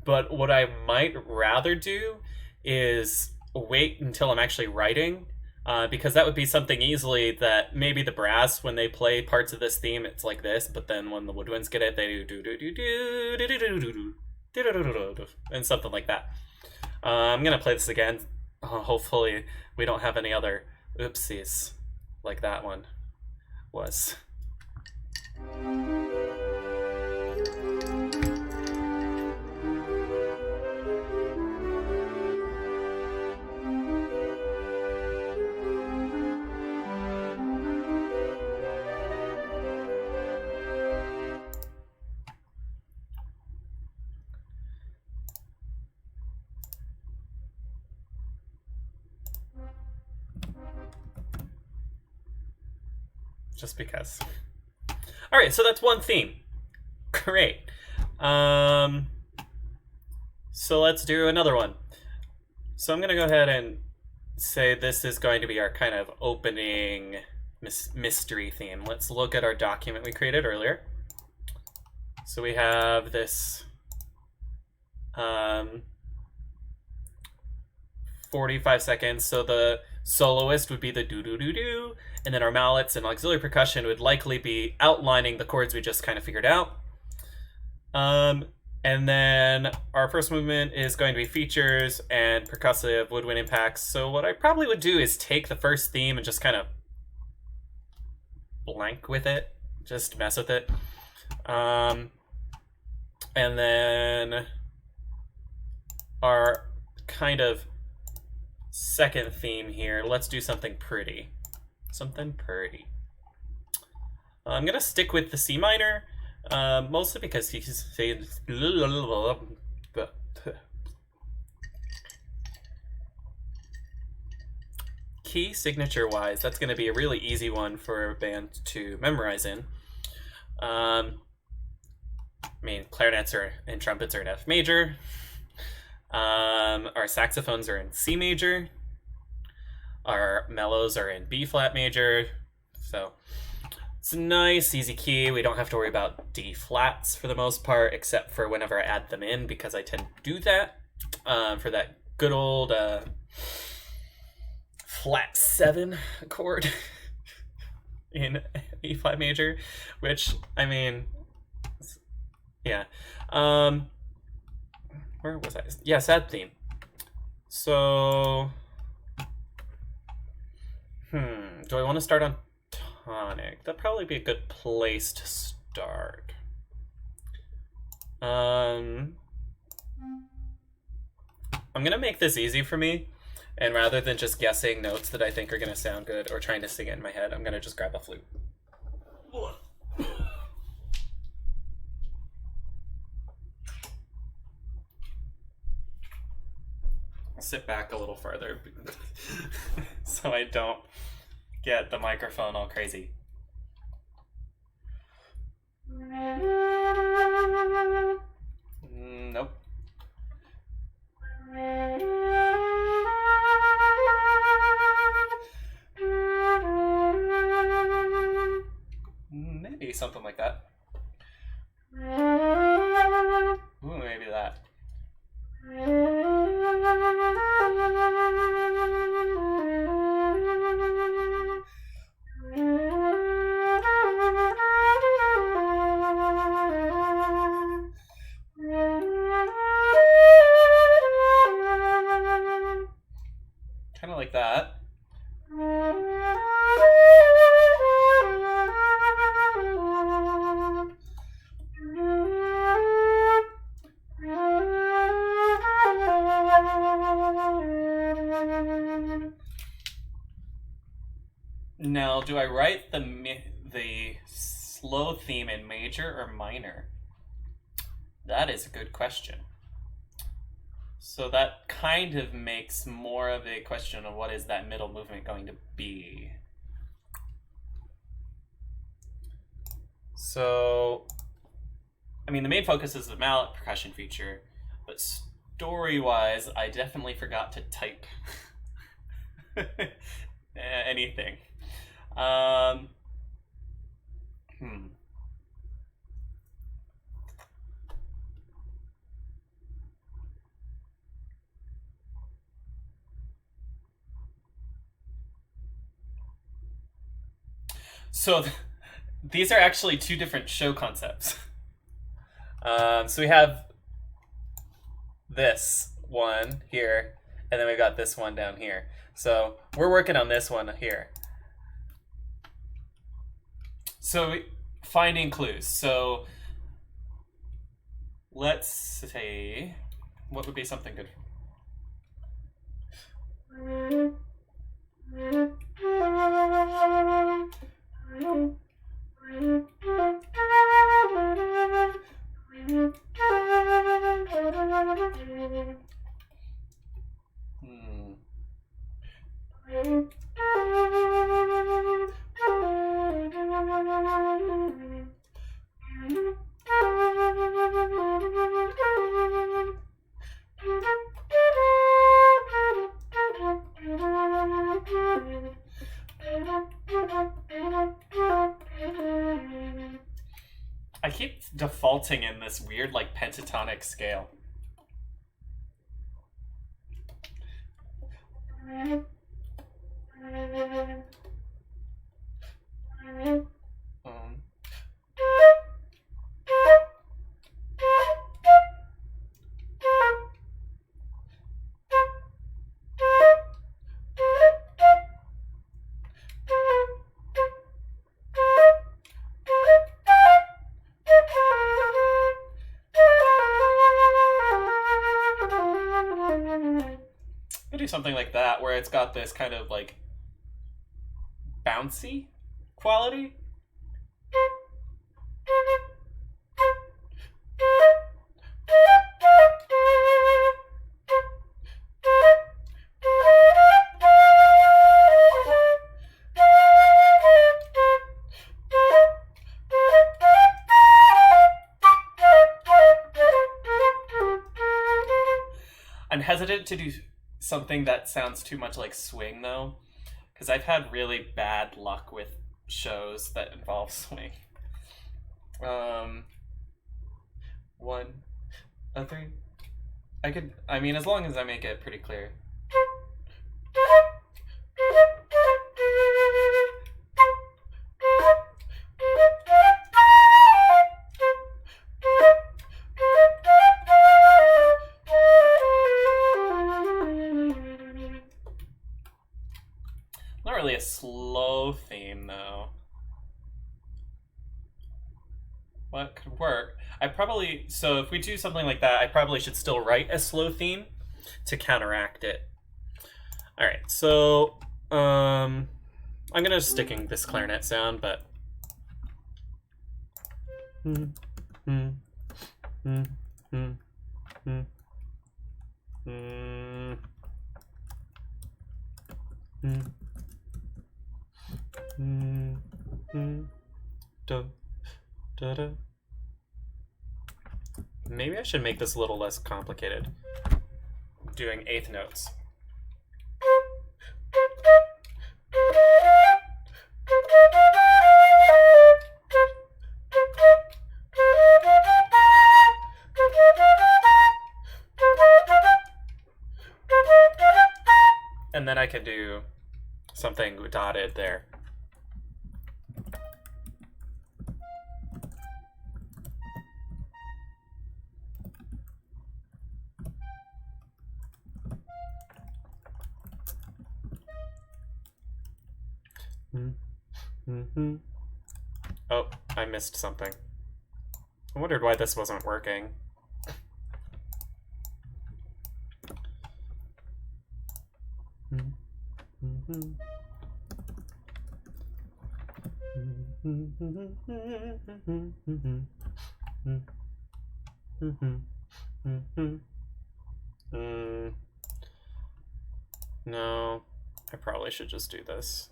but what I might rather do is wait until I'm actually writing, because that would be something easily that maybe the brass, when they play parts of this theme, it's like this, but then when the woodwinds get it, they do do do do do do do do do do, and something like that. I'm gonna play this again. Hopefully we don't have any other oopsies like that one was. Just because. All right, so that's one theme. Great. So let's do another one. So I'm going to go ahead and say this is going to be our kind of opening mystery theme. Let's look at our document we created earlier. So we have this Um, 45 seconds. So the soloist would be the do do do do, and then our mallets and auxiliary percussion would likely be outlining the chords we just kind of figured out. And then our first movement is going to be features and percussive woodwind impacts. So what I probably would do is take the first theme and just kind of blank with it, just mess with it. And then our kind of second theme here, let's do something pretty. Something pretty. I'm gonna stick with the C minor, mostly because he's saying key signature wise, that's gonna be a really easy one for a band to memorize in. I mean, clarinets and trumpets are in F major. Our saxophones are in C major. Our mellows are in B flat major. So it's a nice, easy key. We don't have to worry about D flats for the most part, except for whenever I add them in, because I tend to do that for that good old flat 7 chord in E flat major, which, I mean, yeah. Where was I? Yeah, sad theme. So, do I want to start on tonic? That'd probably be a good place to start. I'm gonna make this easy for me, and rather than just guessing notes that I think are gonna sound good or trying to sing it in my head, I'm gonna just grab a flute. Sit back a little further so I don't get the microphone all crazy. Nope. Maybe something like that. Ooh, maybe that. Kind of like that. Now, do I write the slow theme in major or minor? That is a good question. So that kind of makes more of a question of what is that middle movement going to be. So, I mean, the main focus is the mallet percussion feature, but story-wise, I definitely forgot to type anything. So these are actually two different show concepts. So we have this one here, and then we got this one down here. So we're working on this one here. So finding clues. So let's say, what would be something good? I keep defaulting in this weird, like, pentatonic scale. do something like that where it's got this kind of like bouncy quality. I'm hesitant to do something that sounds too much like swing, though, because I've had really bad luck with shows that involve swing. 1, 3. I mean, as long as I make it pretty clear. Not really a slow theme, though. What could work? So if we do something like that, I probably should still write a slow theme to counteract it. All right, so I'm gonna sticking this clarinet sound, but maybe I should make this a little less complicated. Doing eighth notes. And then I could do something dotted there. Oh, I missed something. I wondered why this wasn't working. No, I probably should just do this.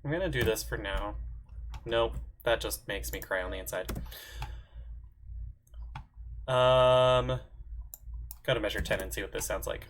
I'm gonna do this for now. Nope, that just makes me cry on the inside. Gotta measure 10 and see what this sounds like.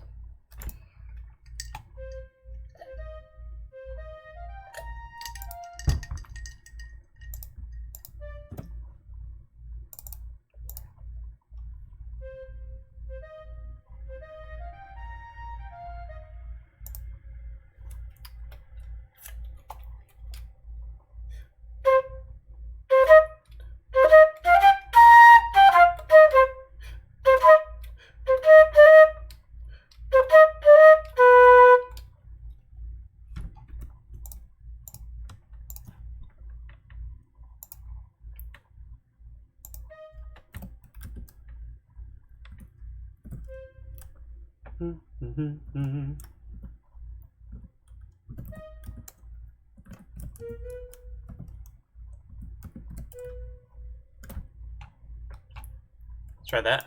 Let's try that.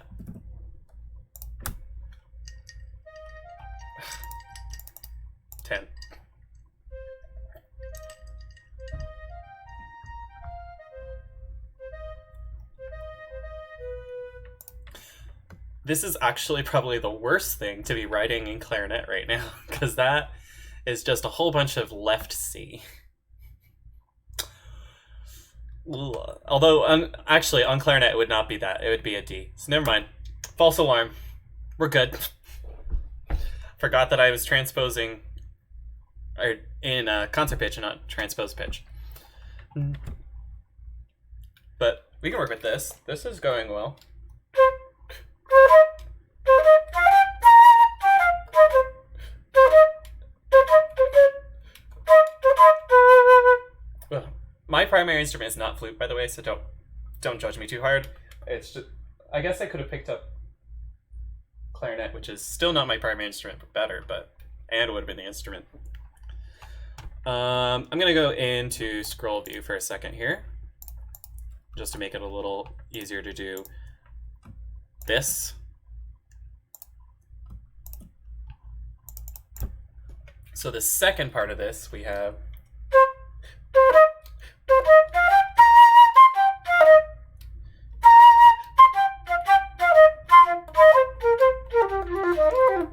Ten. This is actually probably the worst thing to be writing in clarinet right now, because that is just a whole bunch of left C. Although, actually, on clarinet it would not be that. It would be a D. So never mind. False alarm. We're good. Forgot that I was transposing or in concert pitch and not transpose pitch. But we can work with this. This is going well. Well, my primary instrument is not flute, by the way, so don't judge me too hard. It's just, I guess I could have picked up clarinet, which is still not my primary instrument, but better, and would have been the instrument. I'm gonna go into scroll view for a second here, just to make it a little easier to do this. So the second part of this, we have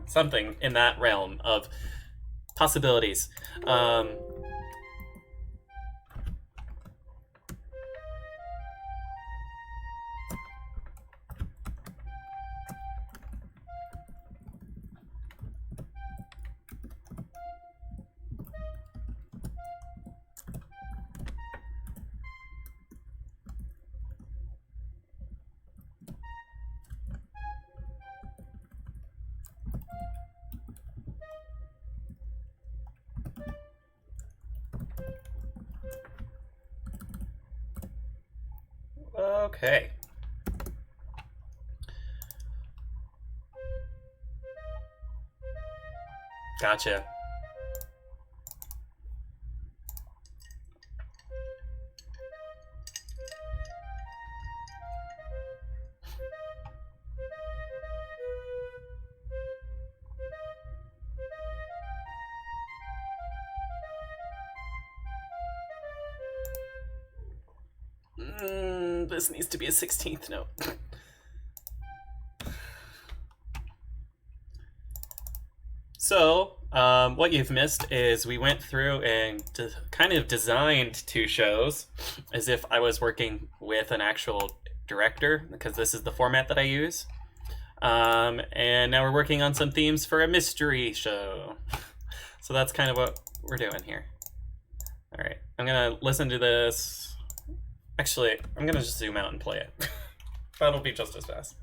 something in that realm of possibilities. Okay. Gotcha. This needs to be a 16th note. So, what you've missed is we went through and kind of designed two shows as if I was working with an actual director, because this is the format that I use. And now we're working on some themes for a mystery show. So that's kind of what we're doing here. All right, I'm gonna listen to this. Actually, I'm gonna just zoom out and play it. That'll be just as fast.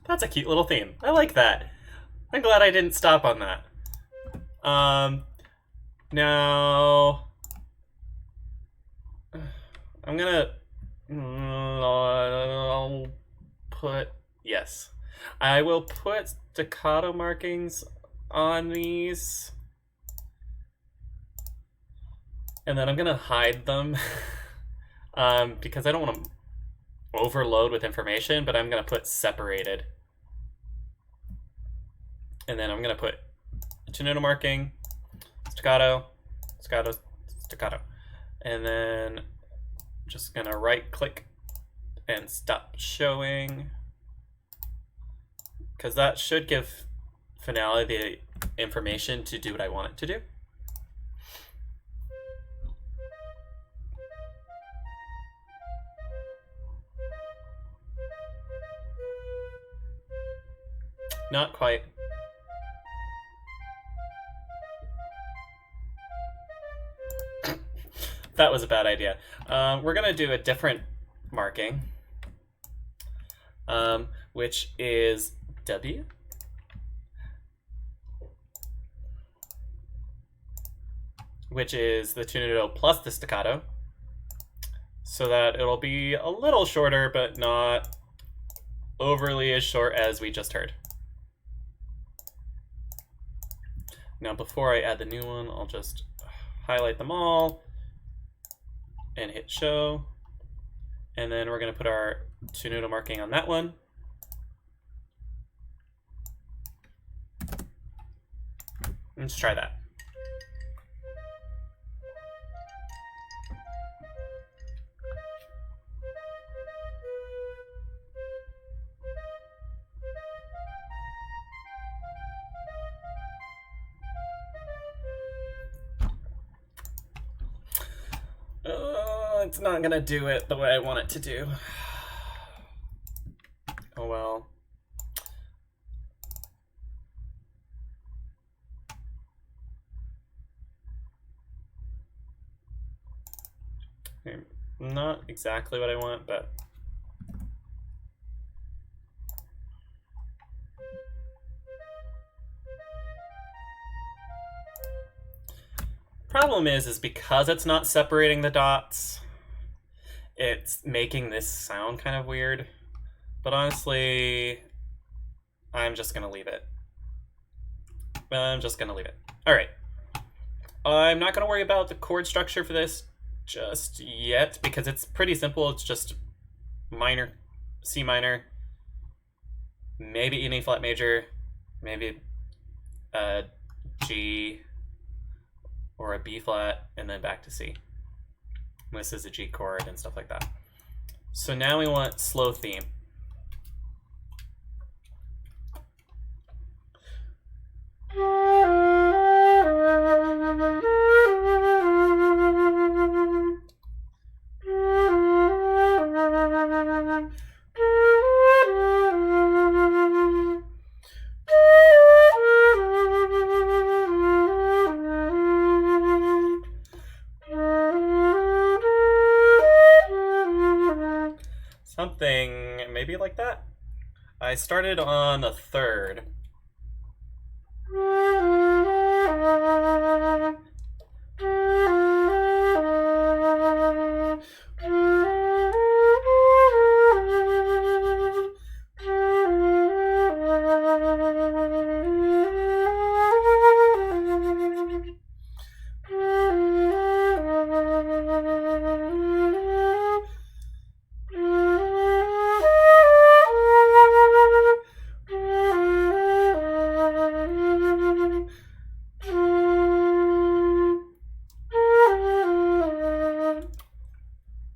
That's a cute little theme. I like that. I'm glad I didn't stop on that. Now I'm gonna I'll put, yes, I will put staccato markings on these, and then I'm gonna hide them because I don't want to overload with information, but I'm gonna put separated, and then I'm gonna put tenuto marking, staccato, staccato, staccato, and then just gonna right click and stop showing, because that should give Finale the information to do what I want it to do. Not quite. That was a bad idea. We're gonna do a different marking, which is W, which is the tenuto plus the staccato, so that it'll be a little shorter, but not overly as short as we just heard. Now, before I add the new one, I'll just highlight them all and hit show. And then we're gonna put our tenuto marking on that one. Let's try that. It's not gonna do it the way I want it to do. Oh well. Okay, not exactly what I want, but problem is because it's not separating the dots, it's making this sound kind of weird. But honestly, I'm just gonna leave it. I'm just gonna leave it. All right. I'm not gonna worry about the chord structure for this just yet because it's pretty simple. It's just minor, C minor, maybe E flat major, maybe a G or a B flat, and then back to C. This is a G chord and stuff like that. So now we want slow theme. Something maybe like that. I started on the third.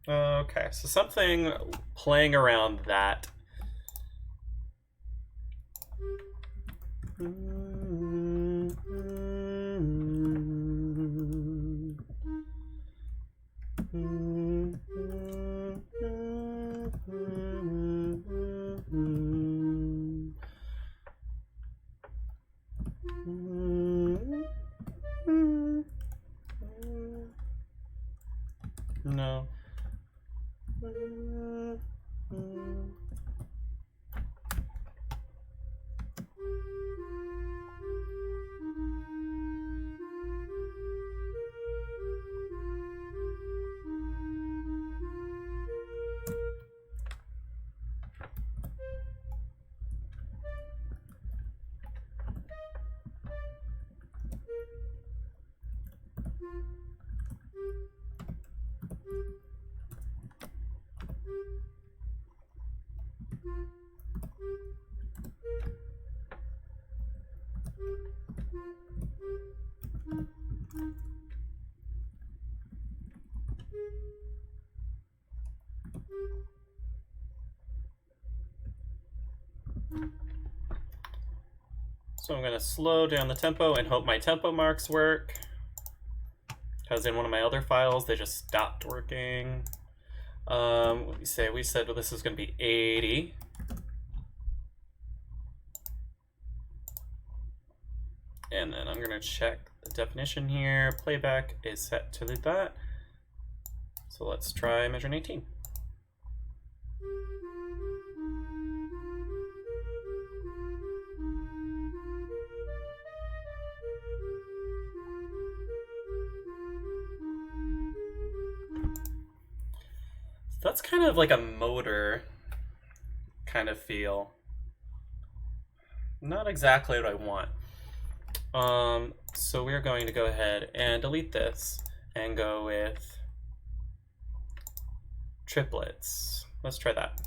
Okay, so something playing around that. No. So I'm going to slow down the tempo and hope my tempo marks work. Because in one of my other files, they just stopped working. What we say? We said, well, this is going to be 80. And then I'm going to check the definition here. Playback is set to that. So let's try measuring 18. That's kind of like a motor kind of feel. Not exactly what I want. So we're going to go ahead and delete this and go with triplets. Let's try that.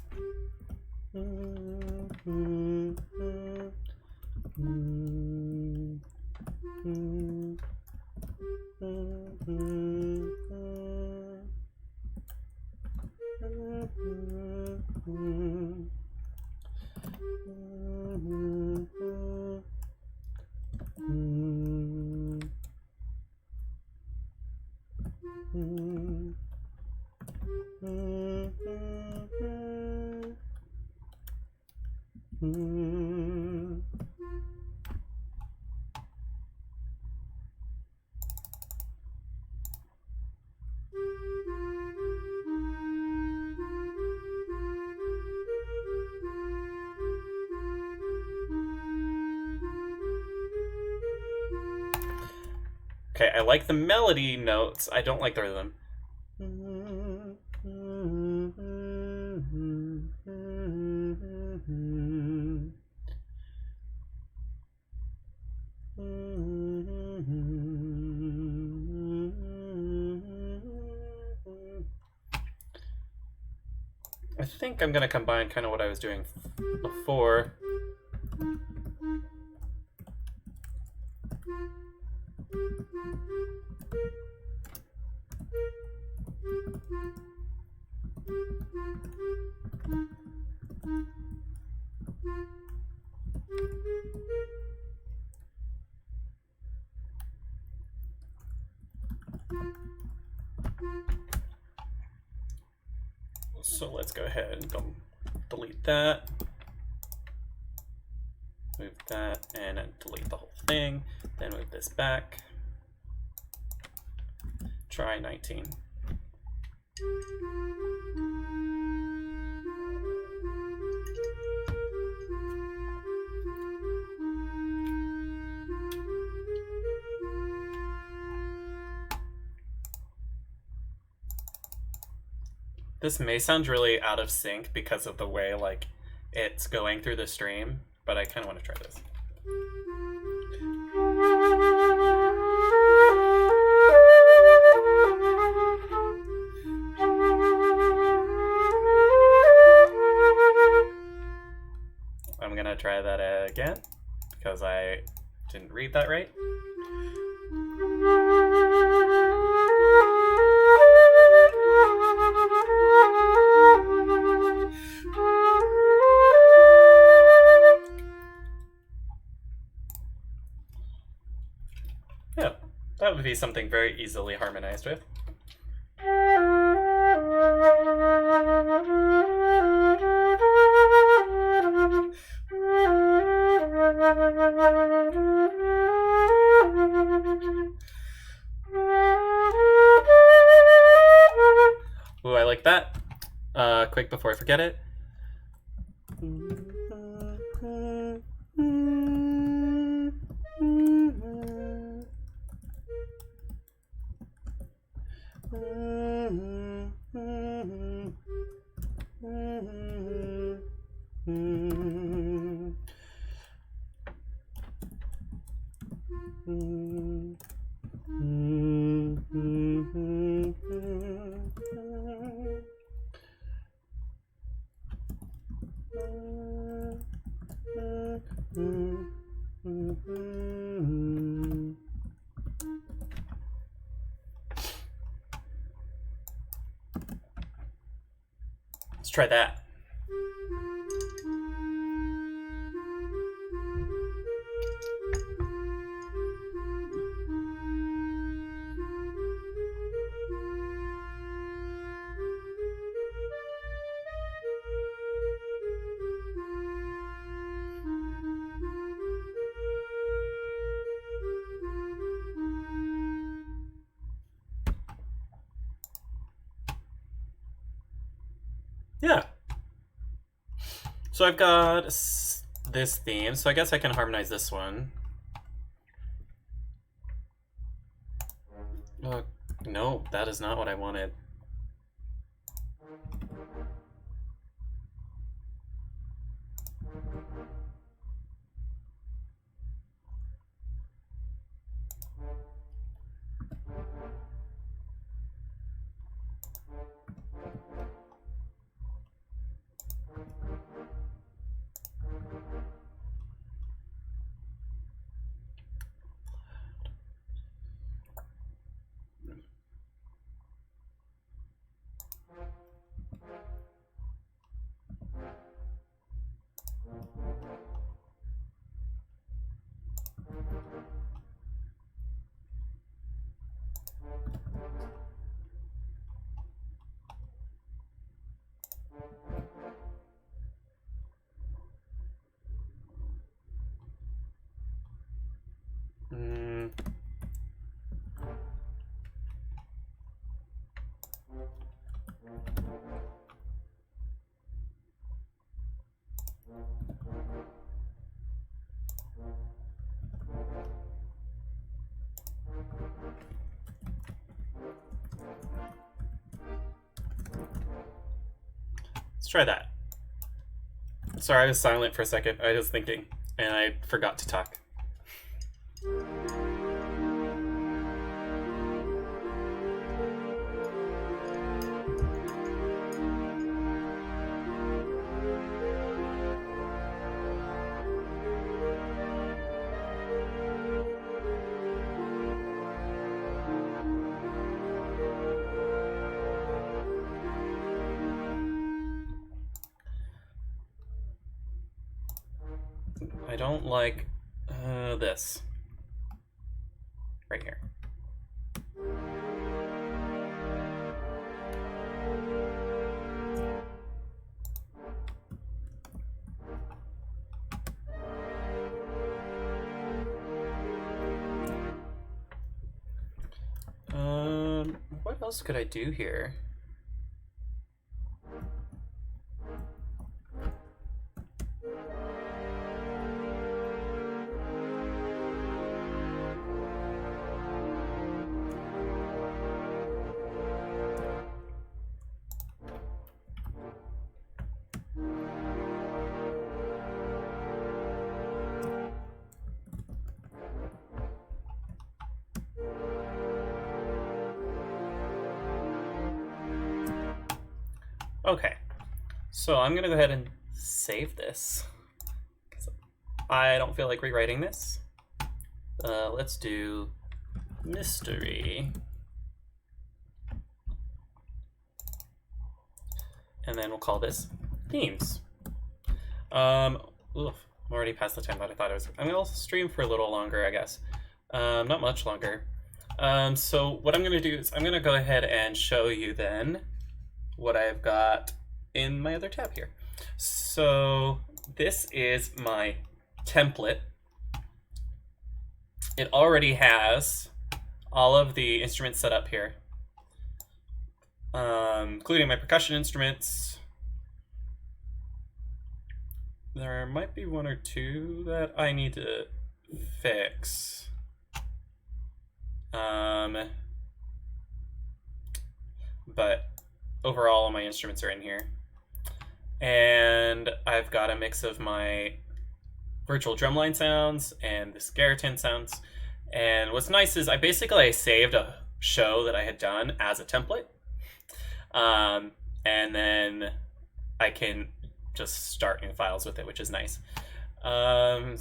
Okay, I like the melody notes. I don't like the rhythm. I think I'm gonna combine kind of what I was doing before. So let's go ahead and delete that. Move that and then delete the whole thing. Then move this back. Try 19. This may sound really out of sync because of the way like it's going through the stream, but I kind of want to try this. I'm gonna try that again because I didn't read that right. Yeah, that would be something very easily harmonized with. Ooh, I like that. Quick before I forget it. Let's try that. Yeah. So I've got this theme, so I guess I can harmonize this one. No, that is not what I wanted. Let's try that. Sorry, I was silent for a second. I was thinking, and I forgot to talk. I don't like this right here. What else could I do here? Okay, so I'm gonna go ahead and save this because I don't feel like rewriting this. Let's do mystery, and then we'll call this themes. I'm already past the time that I thought it was. I'm gonna stream for a little longer, I guess. Not much longer. So what I'm gonna do is I'm gonna go ahead and show you then what I've got in my other tab here. So this is my template. It already has all of the instruments set up here, including my percussion instruments. There might be one or two that I need to fix. But overall, all my instruments are in here. And I've got a mix of my virtual drumline sounds and the skeleton sounds. And what's nice is I saved a show that I had done as a template. And then I can just start new files with it, which is nice. And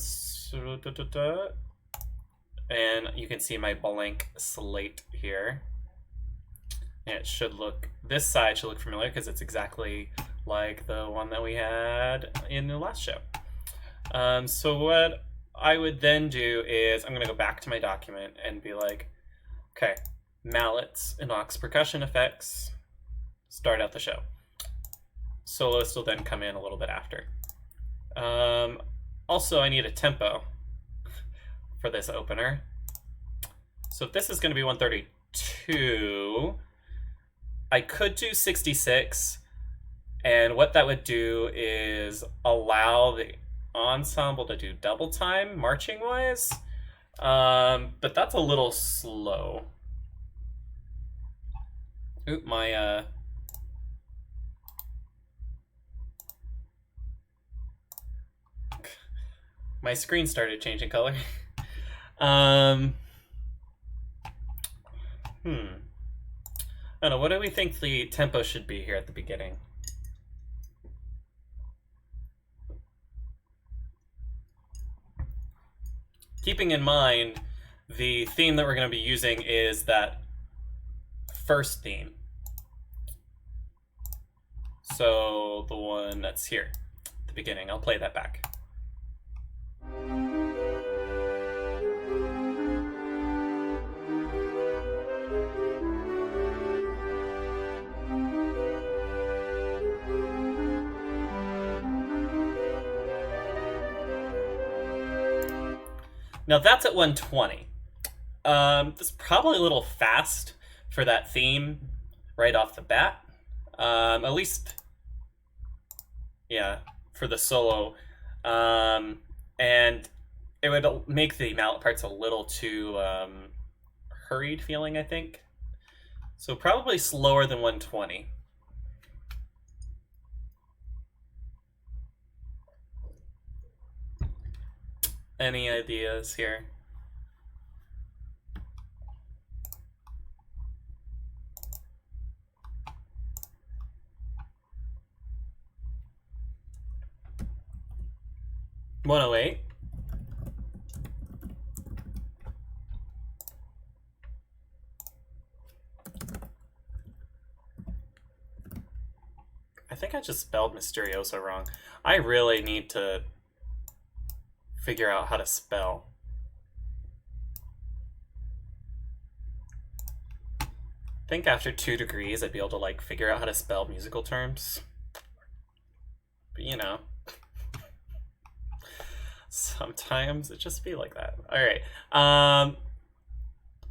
you can see my blank slate here. And it should look, this side should look familiar because it's exactly like the one that we had in the last show. So what I would then do is I'm going to go back to my document and be like, okay, mallets and aux percussion effects, start out the show. Soloist will then come in a little bit after. Also, I need a tempo for this opener. So if this is going to be 132, I could do 66, and what that would do is allow the ensemble to do double time marching wise, but that's a little slow. Oop, my my screen started changing color. I don't know, what do we think the tempo should be here at the beginning? Keeping in mind, the theme that we're going to be using is that first theme. So the one that's here at the beginning, I'll play that back. Now that's at 120. That's probably a little fast for that theme right off the bat. At least, yeah, for the solo. And it would make the mallet parts a little too hurried feeling, I think. So probably slower than 120. Any ideas here? $108. I think I just spelled Mysterioso wrong. I really need to figure out how to spell. I think after 2 degrees I'd be able to like figure out how to spell musical terms. But you know, sometimes it just be like that. All right.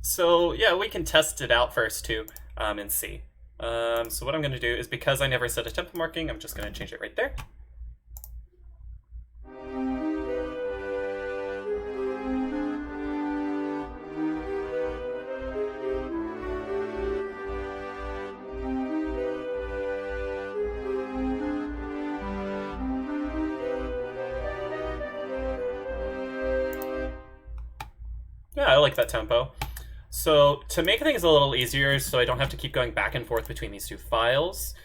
So yeah, we can test it out first too, and see. So what I'm going to do is, because I never set a tempo marking, I'm just going to change it right there. Yeah, I like that tempo. So to make things a little easier, so I don't have to keep going back and forth between these two files,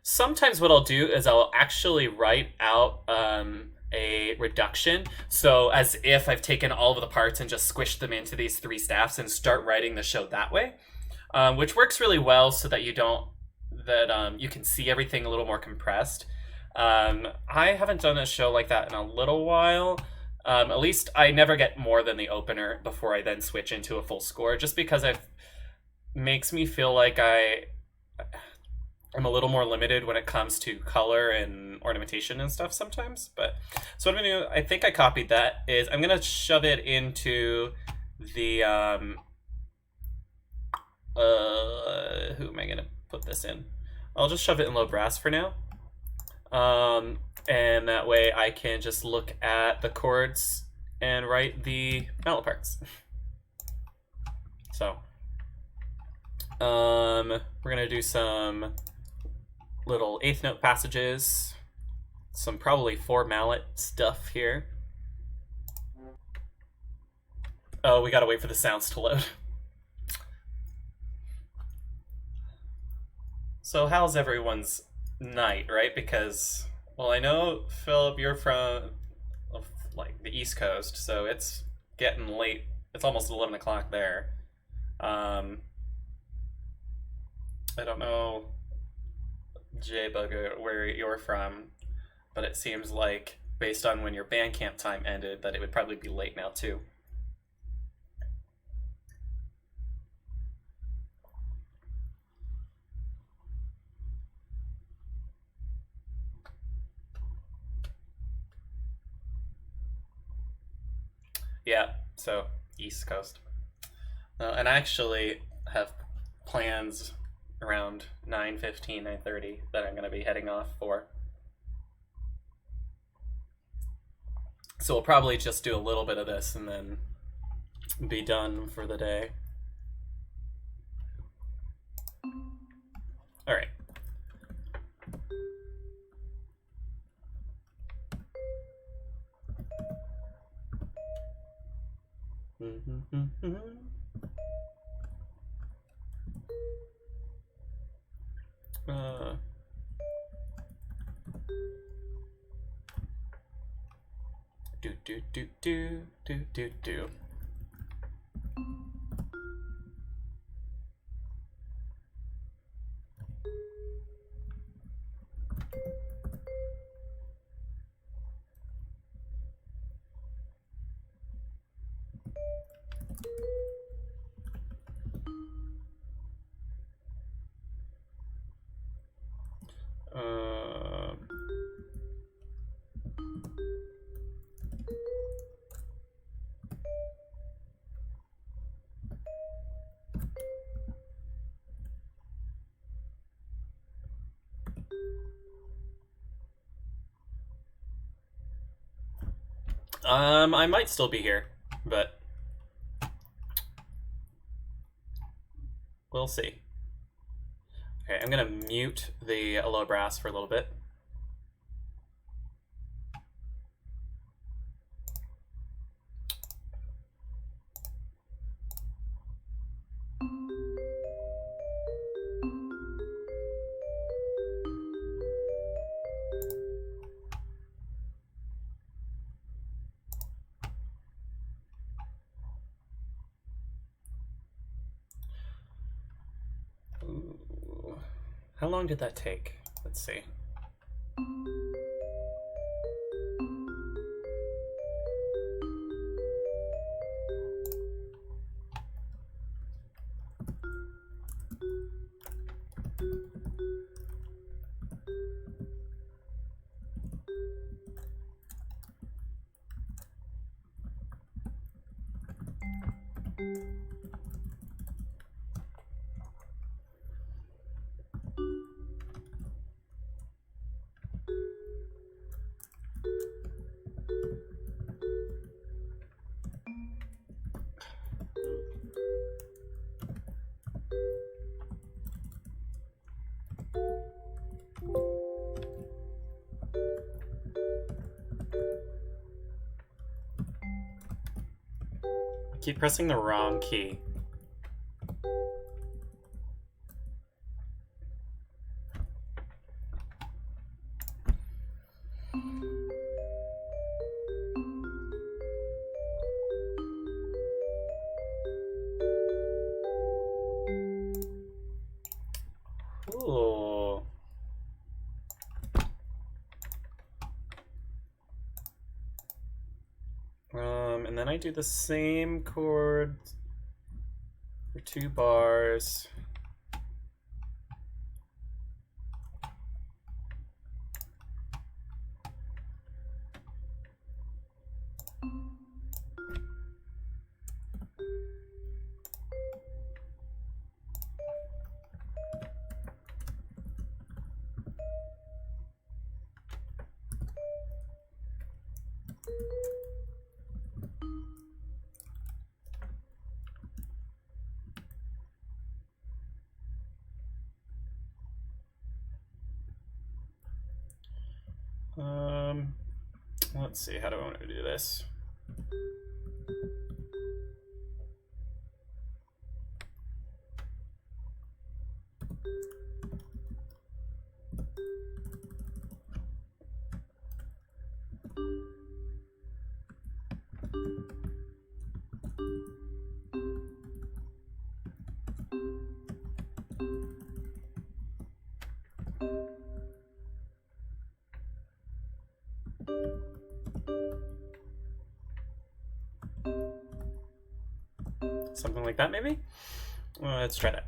sometimes what I'll do is I'll actually write out a reduction. So as if I've taken all of the parts and just squished them into these 3 staffs and start writing the show that way, which works really well so that you can see everything a little more compressed. I haven't done a show like that in a little while. At least I never get more than the opener before I then switch into a full score, just because it makes me feel like I'm a little more limited when it comes to color and ornamentation and stuff sometimes. But so what I'm gonna do, I think I copied that, is I'm gonna shove it into the who am I gonna put this in? I'll just shove it in low brass for now. And that way I can just look at the chords and write the mallet parts. So, we're gonna do some little 8th note passages, some probably 4 mallet stuff here. Oh, we gotta wait for the sounds to load. So how's everyone's night, right? Because, well, I know, Philip, you're from like the East Coast, so it's getting late. It's almost 11 o'clock there. I don't know, J-Bugger, where you're from, but it seems like, based on when your Bandcamp time ended, that it would probably be late now too. Yeah, so East Coast. And I actually have plans around 9:15, 9:30 that I'm going to be heading off for. So we'll probably just do a little bit of this and then be done for the day. All right. Do. I might still be here, but we'll see. Okay, I'm gonna mute the low brass for a little bit. How long did that take? Let's see. I keep pressing the wrong key. Cool. And then I do the same chord for 2 bars. Let's see, how do I want to do this? Something like that, maybe? Let's try that.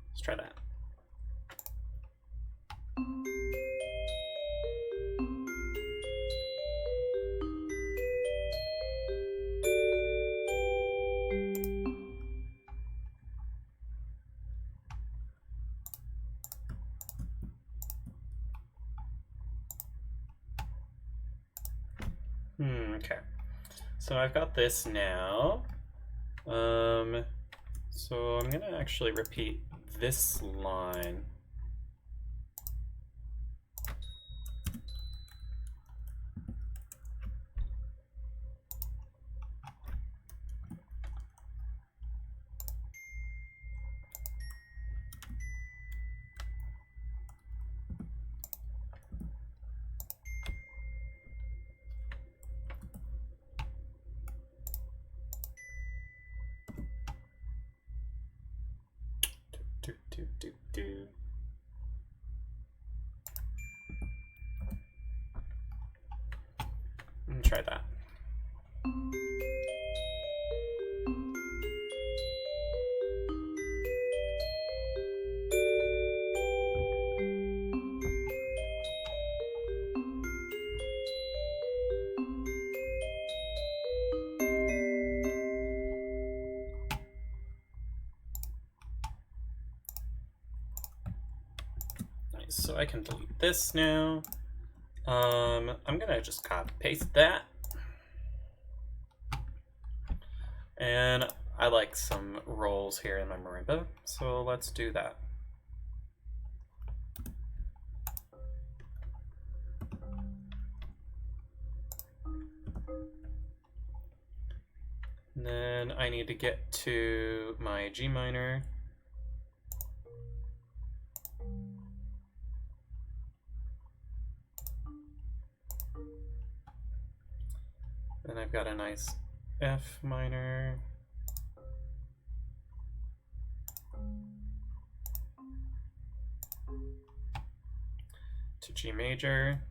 Let's try that. Okay. So I've got this now. So I'm gonna actually repeat this line. Try that. Nice, so I can delete this now. I'm gonna just copy paste that. And I like some rolls here in my marimba, so let's do that. And then I need to get to my G minor. Then I've got a nice F minor. To G major.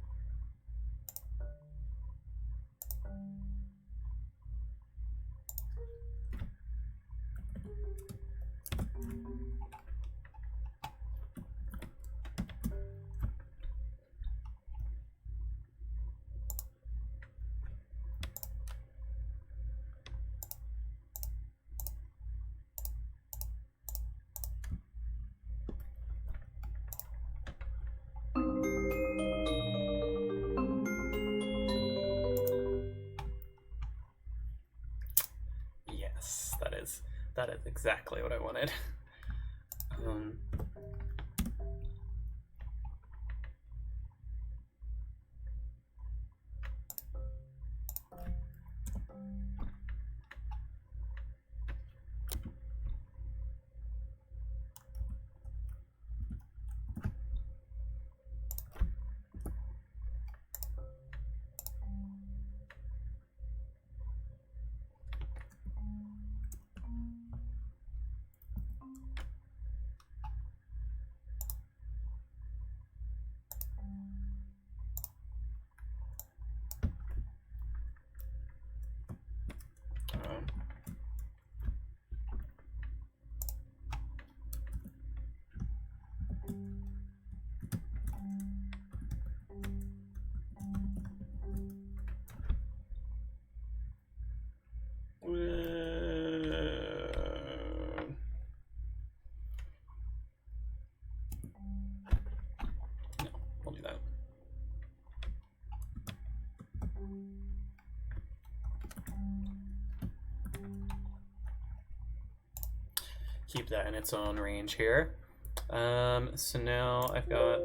That is exactly what I wanted. Keep that in its own range here. So now I've got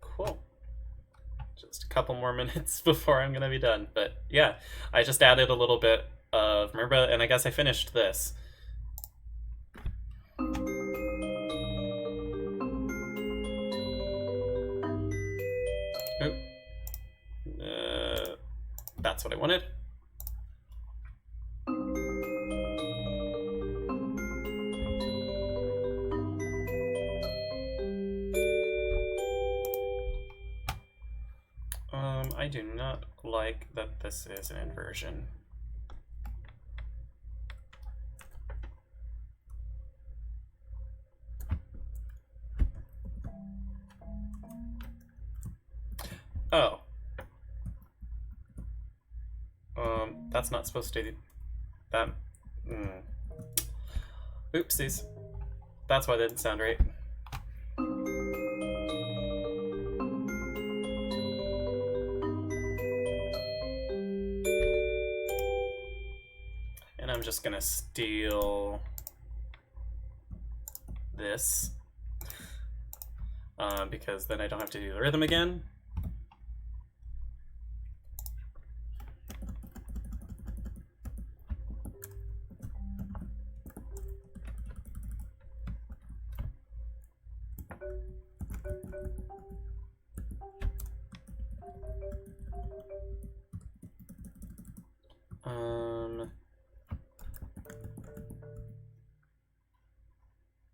cool. Just a couple more minutes before I'm gonna be done. But yeah, I just added a little bit of marimba, and I guess I finished this. That's what I wanted. I do not like that this is an inversion. Oh. That's not supposed to... That... Oopsies. That's why that didn't sound right. And I'm just gonna steal this. Because then I don't have to do the rhythm again.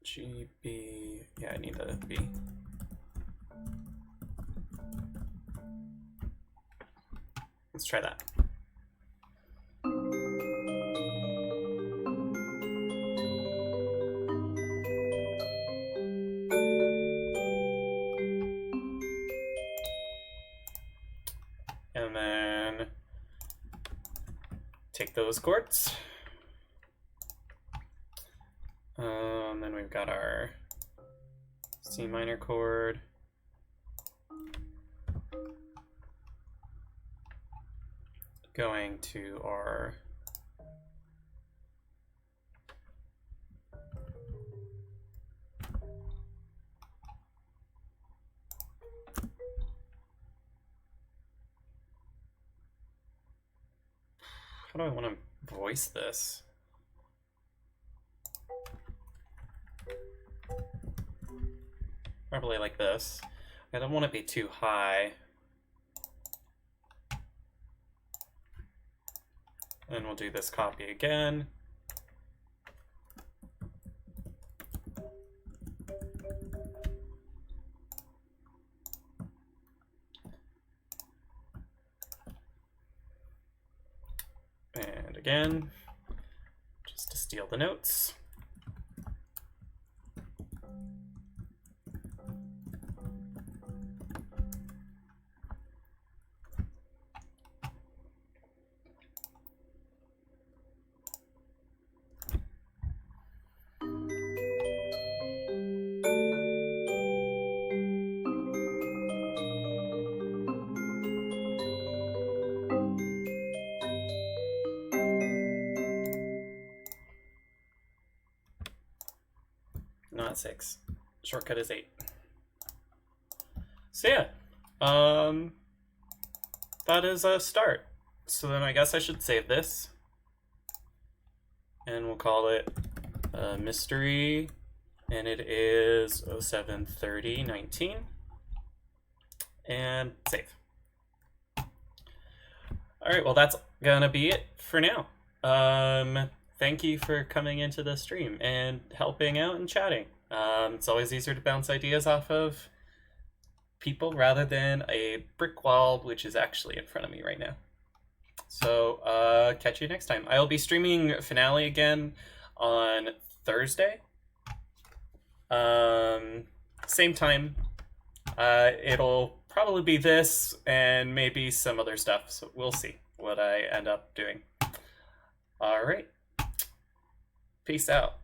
G, B, yeah, I need the B. Let's try that. And then take those chords. Then we've got our C minor chord. Going to our how do I want to voice this? Probably like this. I don't want it to be too high. And we'll do this copy again. And again, just to steal the notes. Not 6. Shortcut is 8. So yeah, that is a start. So then I guess I should save this. And we'll call it Mystery. And it is 07/30/19. And save. Alright, well that's gonna be it for now. Thank you for coming into the stream and helping out and chatting. It's always easier to bounce ideas off of people rather than a brick wall, which is actually in front of me right now. So catch you next time. I'll be streaming Finale again on Thursday. Same time. It'll probably be this and maybe some other stuff. So we'll see what I end up doing. All right. Peace out.